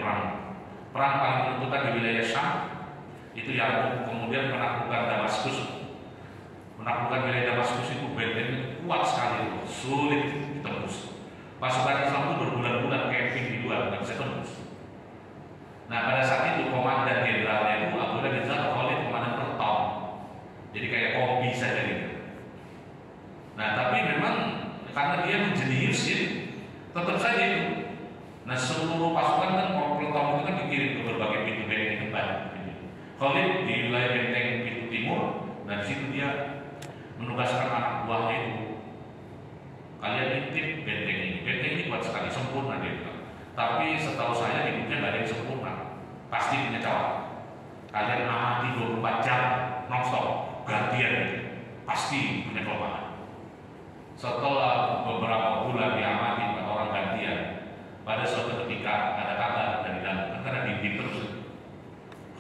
perang paling menentukan di wilayah Syam itu Yarmuk. Kemudian penaklukan Damaskus. Penaklukan wilayah Damaskus itu bentengnya kuat sekali, sulit ditembus. Pasukan Islam itu berbulan-bulan camping di luar, nggak bisa tembus. Nah pada saat itu komandan jenderalnya itu Abdullah bin Zar Khalid, komandan peleton. Jadi kayak kompi saja gitu. Nah tapi memang karena dia menjenius ya, tetap saja itu. Nah seluruh pasukan kan peleton itu kan dikirim ke berbagai pintu benteng depan. Khalid di wilayah benteng pintu timur, dan di situ dia menugaskan anak buahnya itu, kalian intip benteng ini. Benteng ini kuat sekali, sempurna dia bilang. Tapi setahu saya hidupnya nggak ada yang sempurna, pasti punya celah. Kalian amati 24 jam nonstop, gantian gitu, pasti punya kelemahan. Setelah beberapa bulan diamati orang gantian, pada suatu ketika ada kabar dari dalam, karena diintip terus.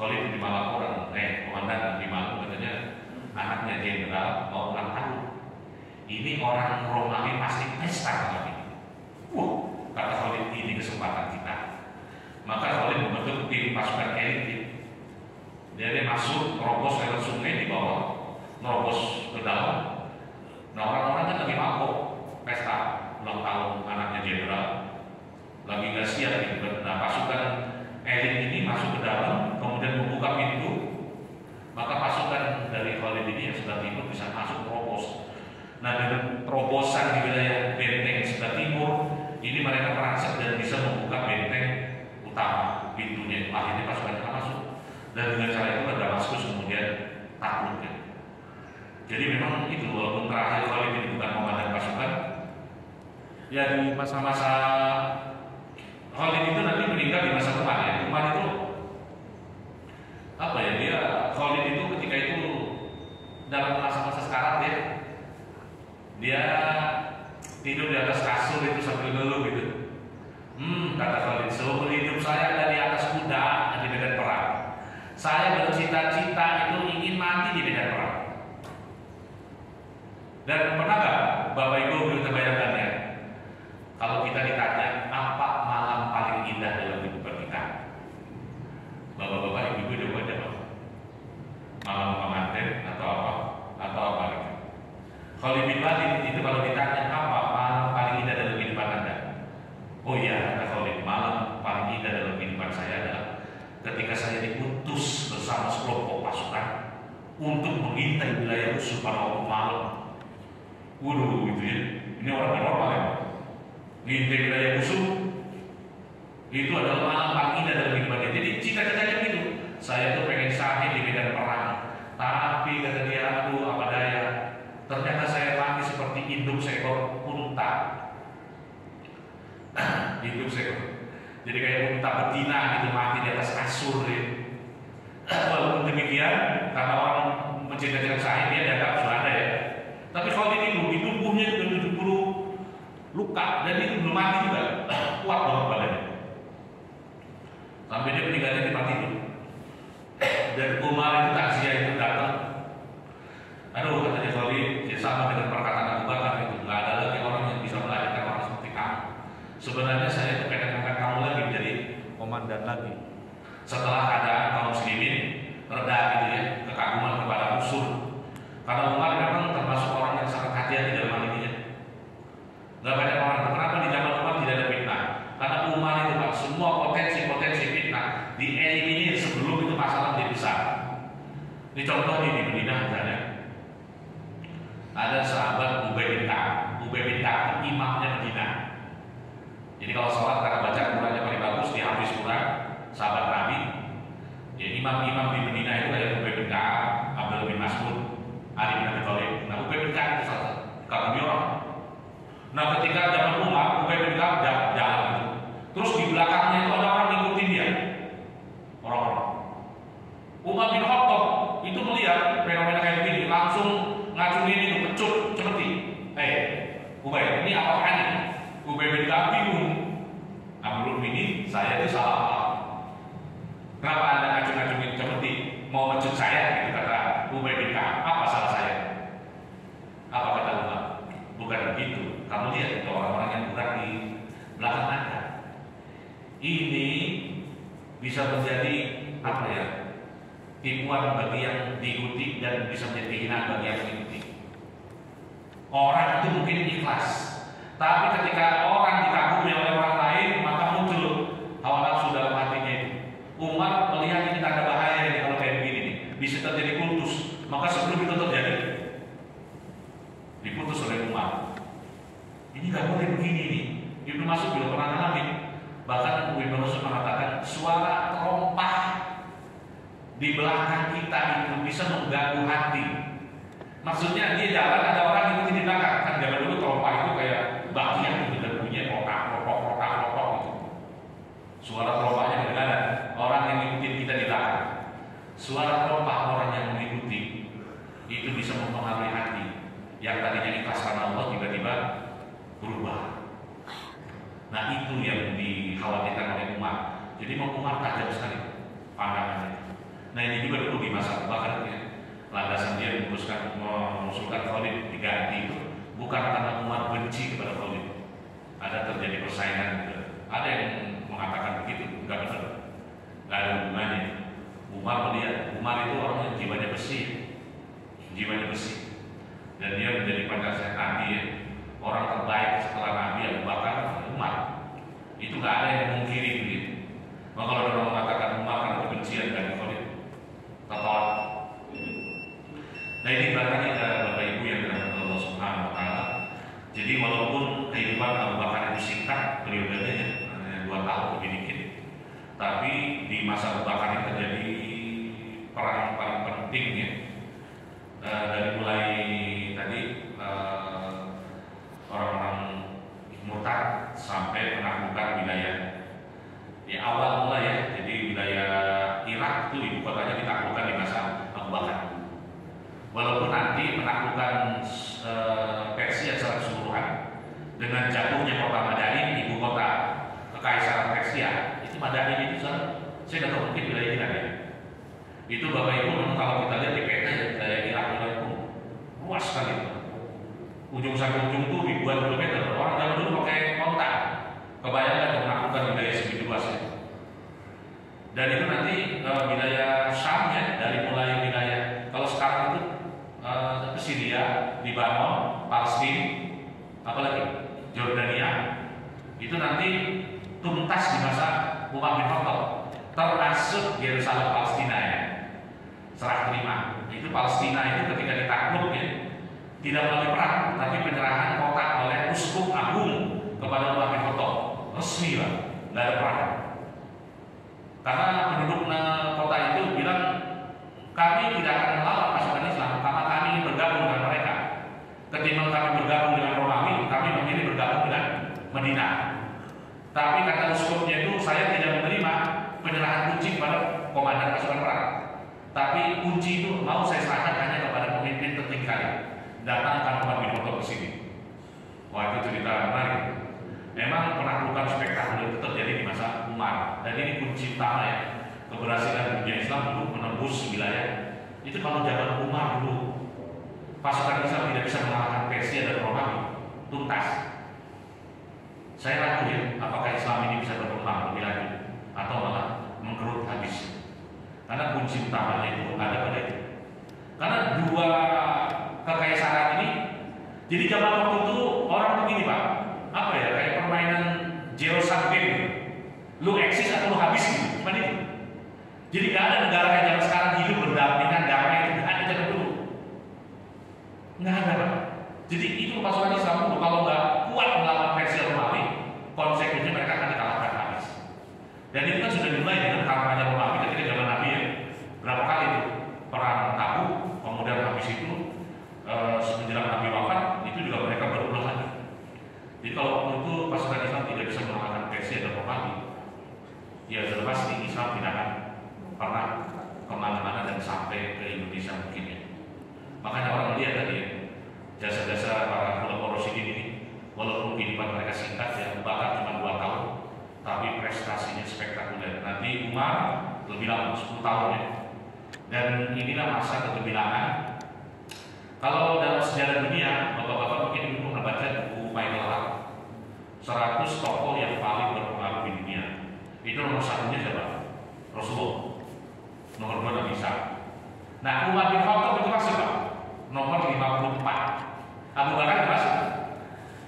Khalid terima laporan, komandan terima, katanya anaknya jenderal mau ulang tahun. Ini orang Romawi pasti pesta malam ini. Kata Khalid, ini kesempatan kita. Maka Khalid membentuk tim pasukan elit. Dia masuk, nerobos lewat sungai di bawah, nerobos ke dalam. Nah orang-orang kan lagi mabuk pesta ulang tahun anaknya jenderal, lagi nggak siap gitu. Nah pasukan elit ini masuk ke dalam, kemudian membuka pintu. Maka pasukan dari Khalid ini yang sudah timur bisa masuk terobos. Nah dengan terobosan di wilayah benteng sebelah timur ini mereka merangsek dan bisa membuka benteng utama pintunya. Akhirnya pasukan kita masuk dan dengan cara itu Damaskus kemudian takluk. Jadi memang itu walaupun terakhir Khalid ini bukan komandan pasukan, ya di masa-masa Khalid itu nanti meninggal di masa Umar ya. Umar itu apa ya, dia Khalid itu ketika itu dalam masa-masa sekarat ya, dia tidur di atas kasur itu sambil ngeluh gitu. Kata Khalid, seumur hidup saya ada di atas kuda di medan perang. Saya bercita-cita itu ingin mati di medan perang. Dan pernah nggak Bapak Ibu kita bayangkan ya, kalau kita ditanya apa malam paling indah dalam kehidupan kita, Bapak-bapak, ibu-ibu jawab aja Pak. Malam pengantin atau apa gitu. Khalid bin Walid itu kalau ditanya apa malam paling indah dalam kehidupan Anda? Oh iya, kata Khalid, malam paling indah dalam kehidupan saya adalah ketika saya diutus bersama sekelompok pasukan untuk mengintai wilayah musuh pada waktu malam. Waduh gitu ya, ini orang normal ya, mengintai wilayah musuh itu adalah malam paling indah dalam kehidupan dia. Jadi cita-citanya begitu, saya tuh pengen syahid di medan perang. Tapi kata dia, aduh apa daya, ternyata saya mati seperti induk seekor unta. Induk seekor, jadi kayak unta betina gitu mati di atas kasur ya. Walaupun demikian, karena orang mencintai syahid dia dianggap sudah ada ya. Tapi kalau ini di tubuhnya sudah 70 luka dan itu belum mati juga, kuat banget badannya. Sampai dia meninggalnya di tempat tidur. Dan Umar itu takziah itu datang. Aduh katanya Khalid, ya sama dengan perkataan Abu Bakar itu, nggak ada lagi orang yang bisa melahirkan orang seperti kamu. Sebenarnya saya itu pengen mengangkat kamu lagi menjadi komandan lagi. Setelah keadaan kaum muslimin reda gitu ya, kekaguman kepada musuh. Karena Umar memang termasuk orang yang sangat hati-hati dalam hal ini ya. Nggak banyak orang. Kenapa di zaman Umar tidak ada fitnah? Karena Umar itu Pak, semua potensi fitnah dieliminir sebelum itu masalah menjadi besar. Ini contoh di Madinah misalnya. Ada sahabat Ubay bin Ka'ab. Ubay bin Ka'ab itu imamnya Madinah. Jadi kalau sholat karena baca Qurannya paling bagus, dia hafiz Quran, sahabat Nabi. Ya imam-imam di Madinah itu kayak Ubay bin Ka'ab, Abdullah bin Mas'ud, Ali bin Abi Thalib. Nah Ubay bin Ka'ab itu salah satu kagumi orang. Nah ketika zaman Umar, Ubay bin Ka'ab jalan itu. Terus di belakangnya itu ada orang ngikutin dia. Orang-orang. Umar bin Khattab itu melihat fenomena kayak Ubay, ini apakah ini? Ubay bin Ka'ab bingung. Amrul ini saya itu salah apa? Kenapa anda ngacung-ngacungin seperti mau mencut saya? Gitu kata Ubay bin Ka'ab. Apa salah saya? Apa kata Umar? Bukan begitu. Kamu lihat itu orang-orang yang bukan di belakang anda. Ini bisa menjadi apa ya? Tipuan bagi yang diikuti dan bisa menjadi hinaan bagi yang diikuti. Orang itu mungkin ikhlas, tapi ketika orang dikagumi oleh orang lain, maka muncul hawa nafsu dalam hatinya itu. Umar melihat ini tanda bahaya ini kalau kayak begini nih, bisa terjadi kultus. Maka sebelum itu terjadi, diputus oleh Umar. Ini nggak boleh begini nih. Ibnu Mas'ud juga pernah ngalamin. Bahkan Ibnu Mas'ud mengatakan suara terompah di belakang kita itu bisa mengganggu hati. Maksudnya dia jalan ada orang ikuti di belakang. Kan zaman dulu terompah itu kayak bagian gitu dan bunyinya kotak gitu. Suara terompahnya berbeda. Orang yang ikuti kita di belakang. Suara terompah orang yang mengikuti itu bisa mempengaruhi hati. Yang tadinya ikhlas karena Allah tiba-tiba berubah. Nah itu yang dikhawatirkan oleh Umar. Jadi Umar tajam sekali pandangannya. Nah ini juga dulu di masa Abu Bakar ya. Landasan dia memutuskan mengusulkan Khalid diganti itu bukan karena Umar benci kepada Khalid. Ada terjadi persaingan gitu. Ada yang mengatakan begitu, enggak benar. Enggak ada hubungannya. Umar melihat Umar itu orang yang jiwanya bersih. Jiwanya bersih. Dan dia menjadi pancasila Nabi ya. Orang terbaik setelah Nabi Abu Bakar Umar. Itu enggak ada yang mengkiri begitu. Maka kalau orang mengatakan Umar karena kebencian dan Khalid tetap. Nah ini barangnya Bapak Ibu yang dirahmati Allah Subhanahu Wa Taala. Jadi walaupun kehidupan Abu Bakar itu singkat periodenya 2 tahun lebih dikit, tapi di masa Abu Bakar ini terjadi perang yang paling penting ya. Dari mulai tadi orang-orang murtad sampai menaklukkan wilayah. Ya awal mulai ya, jadi wilayah Irak itu ibu kotanya ditaklukkan di masa Abu Bakar. Walaupun nanti menaklukkan Persia secara keseluruhan dengan jatuhnya kota Madain, ibu kota kekaisaran Persia, itu Madain itu saya nggak tahu mungkin wilayah Irak ya. Itu Bapak Ibu memang kalau kita lihat di peta ya wilayah Irak itu luas sekali. Ujung sampai ujung tuh ribuan kilometer. Orang zaman dulu pakai kontak. Kebayangkan menaklukkan wilayah segitu luasnya. Dan itu nanti wilayah Syam ya, dari mulai wilayah kalau sekarang itu Syria, Lebanon, Palestina, apalagi Jordania, itu nanti tuntas di masa Umar bin Khattab, termasuk Yerusalem Palestina ya, serah terima. Itu Palestina itu ketika ditakluk ya, tidak melalui perang, tapi penyerahan kota oleh uskup agung kepada Umar bin Khattab, resmi lah, nggak ada perang. Karena penduduk kota itu bilang kami tidak akan melawan pasukan Islam karena kami ingin bergabung dengan mereka. Ketimbang kami bergabung dengan Romawi, kami memilih bergabung dengan Medina. Tapi kata uskupnya itu saya tidak menerima penyerahan kunci kepada komandan pasukan perang. Tapi kunci itu mau saya serahkan hanya kepada pemimpin tertinggi kalian. Datangkan Umar bin Khattab ke sini. Wah itu cerita menarik. Memang penaklukan spektakuler itu terjadi di masa Umar. Dan ini kunci utama ya. Keberhasilan dunia Islam dulu menembus wilayah. Itu kalau zaman Umar dulu pasukan Islam tidak bisa mengalahkan Persia dan Romawi tuntas. Saya ragu ya, apakah Islam ini bisa berkembang lebih lanjut atau malah mengkerut habis. Karena kunci utamanya itu ada pada itu. Karena dua kekaisaran ini, jadi zaman waktu itu orang begini Pak, apa ya kayak permainan zero sum game. Lu eksis atau lu habis gitu, cuma itu. Jadi nggak ada negara kayak zaman sekarang hidup berdampingan damai itu nggak ada zaman dulu. Nggak ada Pak. Jadi itu pasukan Islam dulu kalau nggak kuat melawan Persia Romawi, konsekuensinya mereka akan dikalahkan habis. Dan itu kan sudah dimulai dengan kalahnya Romawi ketika zaman Nabi ya. Berapa kali itu perang Tabuk, kemudian habis itu menjelang Nabi wafat itu juga mereka berulang lagi. Jadi kalau waktu itu pasukan Islam tidak bisa mengalahkan Persia dan Romawi, ya sudah pasti Islam tidak akan pernah kemana-mana dan sampai ke Indonesia mungkin ya. Makanya orang lihat tadi ya, jasa-jasa para ulama Rasyidin ini Nabi Umar lebih lama, 10 tahun ya. Dan inilah masa kegemilangan. Kalau dalam sejarah dunia, bapak-bapak mungkin dulu pernah baca buku Michael Hart, 100 tokoh yang paling berpengaruh di dunia. Itu nomor satunya siapa? Rasulullah. Nomor 2 Nabi Isa. Nah, Umar bin Khattab itu masuk Pak, nomor 54. Abu Bakar masuk.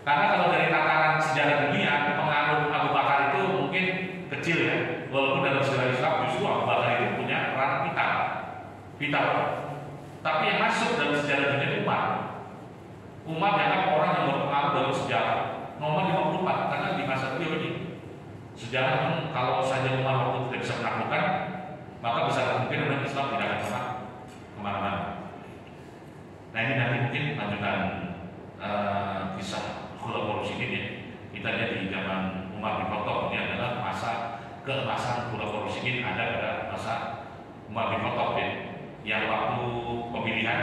Karena kalau dari tataran sejarah dunia, pengaruh Abu Bakar itu mungkin kecil ya. Walaupun dalam sejarah Islam justru Abu Bakar itu punya peran vital. Tapi yang masuk dalam sejarah dunia itu Umar dianggap orang yang berpengaruh dalam sejarah. Nomor 54 karena di masa beliau ini sejarah kan kalau saja Umar waktu tidak bisa menaklukkan, maka besar kemungkinan umat Islam tidak akan pernah kemana-mana. Nah ini nanti mungkin lanjutan kisah Khulafaur Rasyidin ya. Kita lihat di zaman Umar bin Khattab ini adalah masa keemasan Khulafaur Rasyidin ada pada masa Umar bin Khattab ya. Yang waktu pemilihan,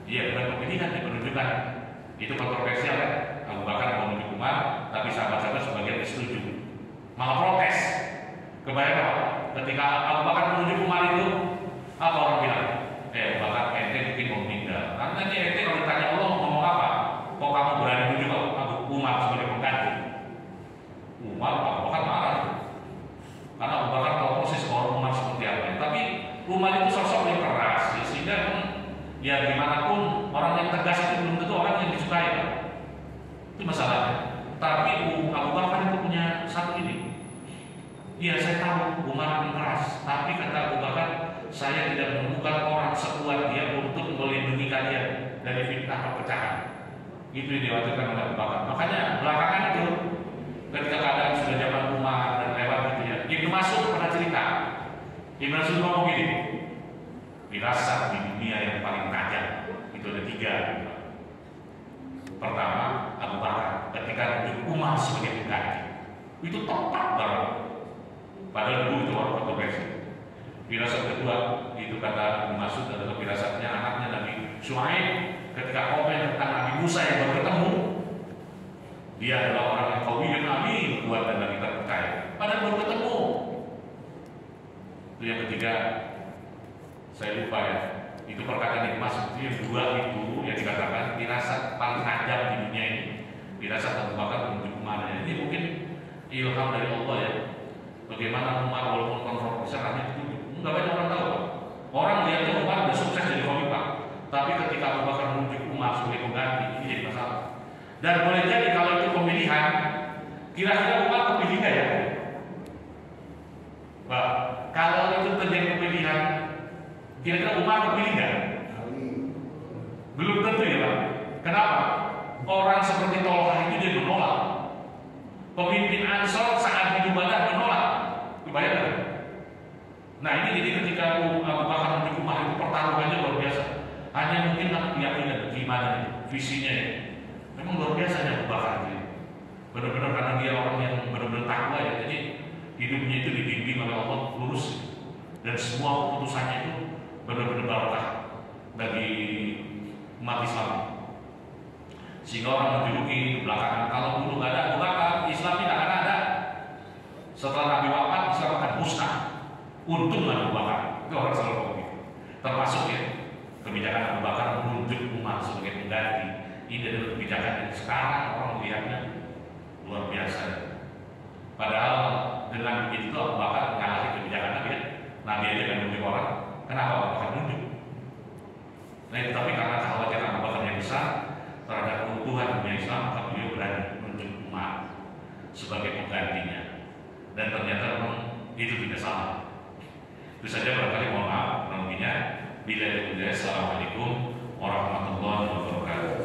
bukan pemilihan, penunjukan itu kontroversial ya. Abu Bakar menunjuk Umar, tapi sahabat-sahabat sebagian setuju, malah protes. Kebayang apa? Ketika Abu Bakar menunjuk Umar itu, apa orang bilang? Abu Bakar, ente mungkin mau meninggal. Karena ente kalau ditanya Allah ngomong apa? Kok kamu berani menunjuk Abu Umar sebagai pengganti? Abu Bakar marah. Karena Abu Bakar tahu proses orang Umar seperti apa. Tapi Umar itu sosok yang keras, ya, sehingga ya gimana pun orang yang tegas itu belum tentu orang yang disukai. Itu masalahnya. Tapi Abu Bakar itu punya satu ini. Iya saya tahu Umar keras, tapi kata Abu Bakar, saya tidak menemukan orang sekuat dia untuk melindungi kalian dari fitnah perpecahan. Itu yang diwajibkan oleh Abu Bakar. Makanya belakangan itu ketika keadaan sudah zaman Umar dan lewat gitu ya, Ibnu Mas'ud pernah cerita. Ibnu Mas'ud ngomong gini, firasat di dunia yang paling tajam itu ada 3. Pertama, Abu Bakar ketika menunjuk Umar sebagai pengganti itu tepat banget. Padahal dulu itu orang kontroversi. Firasat kedua itu kata Ibnu Mas'ud adalah firasatnya anaknya Nabi Syuaib ketika komen tentang Nabi Musa yang baru ketemu. Dia adalah orang yang qawiyyun amin, kuat dan Nabi terpercaya. Padahal baru ketemu. Itu yang ketiga, saya lupa ya. Itu perkataan Ibnu Mas'ud itu yang 2 itu yang dikatakan firasat paling tajam di dunia ini. Firasat Abu Bakar menunjuk Umar. Ini mungkin ilham dari Allah ya. Bagaimana Umar walaupun kontroversial hanya ditunjuk. Enggak banyak orang tahu. Orang lihatnya Umar sudah sukses jadi khalifah. Tapi ketika Abu Bakar menunjuk Umar sebagai pengganti, ini jadi masalah. Dan boleh jadi kalau itu pemilihan, kira-kira Umar kepilih nggak ya? Pak, kalau itu terjadi pemilihan, kira-kira Umar kepilih nggak? Belum tentu ya Pak. Kenapa? Orang seperti Tolha itu dia menolak. Pemimpin Ansor saat di Badar menolak. Bayangkan. Nah ini jadi ketika Abu Bakar menunjuk Umar itu pertarungannya luar biasa. Hanya mungkin keyakinan gimana visinya ya. Memang luar biasa ya Abu Bakar itu. Benar-benar karena dia orang yang benar-benar takwa ya. Jadi hidupnya itu dibimbing oleh Allah lurus. Dan semua keputusannya itu benar-benar barokah bagi umat Islam. Sehingga orang menjuluki belakangan kalau dulu nggak ada Abu Bakar, Islam tidak akan ada. Setelah Nabi wafat, Islam akan musnah. Untung Abu Bakar, itu orang selalu ngomong gitu. Termasuk ya kebijakan Abu Bakar menunjuk Umar sebagai pengganti. Ini adalah kebijakan yang sekarang orang melihatnya luar biasa. Padahal dengan begitu Abu Bakar mengalami kebijakan Nabi. Nabi aja kan menunjuk orang, kenapa Abu Bakar menunjuk? Nah, tapi karena kekhawatiran Abu Bakar yang besar terhadap keutuhan dunia Islam, maka beliau berani menunjuk Umar sebagai penggantinya. Dan ternyata memang itu tidak salah. Itu saja barangkali, mohon maaf kurang lebihnya. Assalamualaikum warahmatullahi wabarakatuh.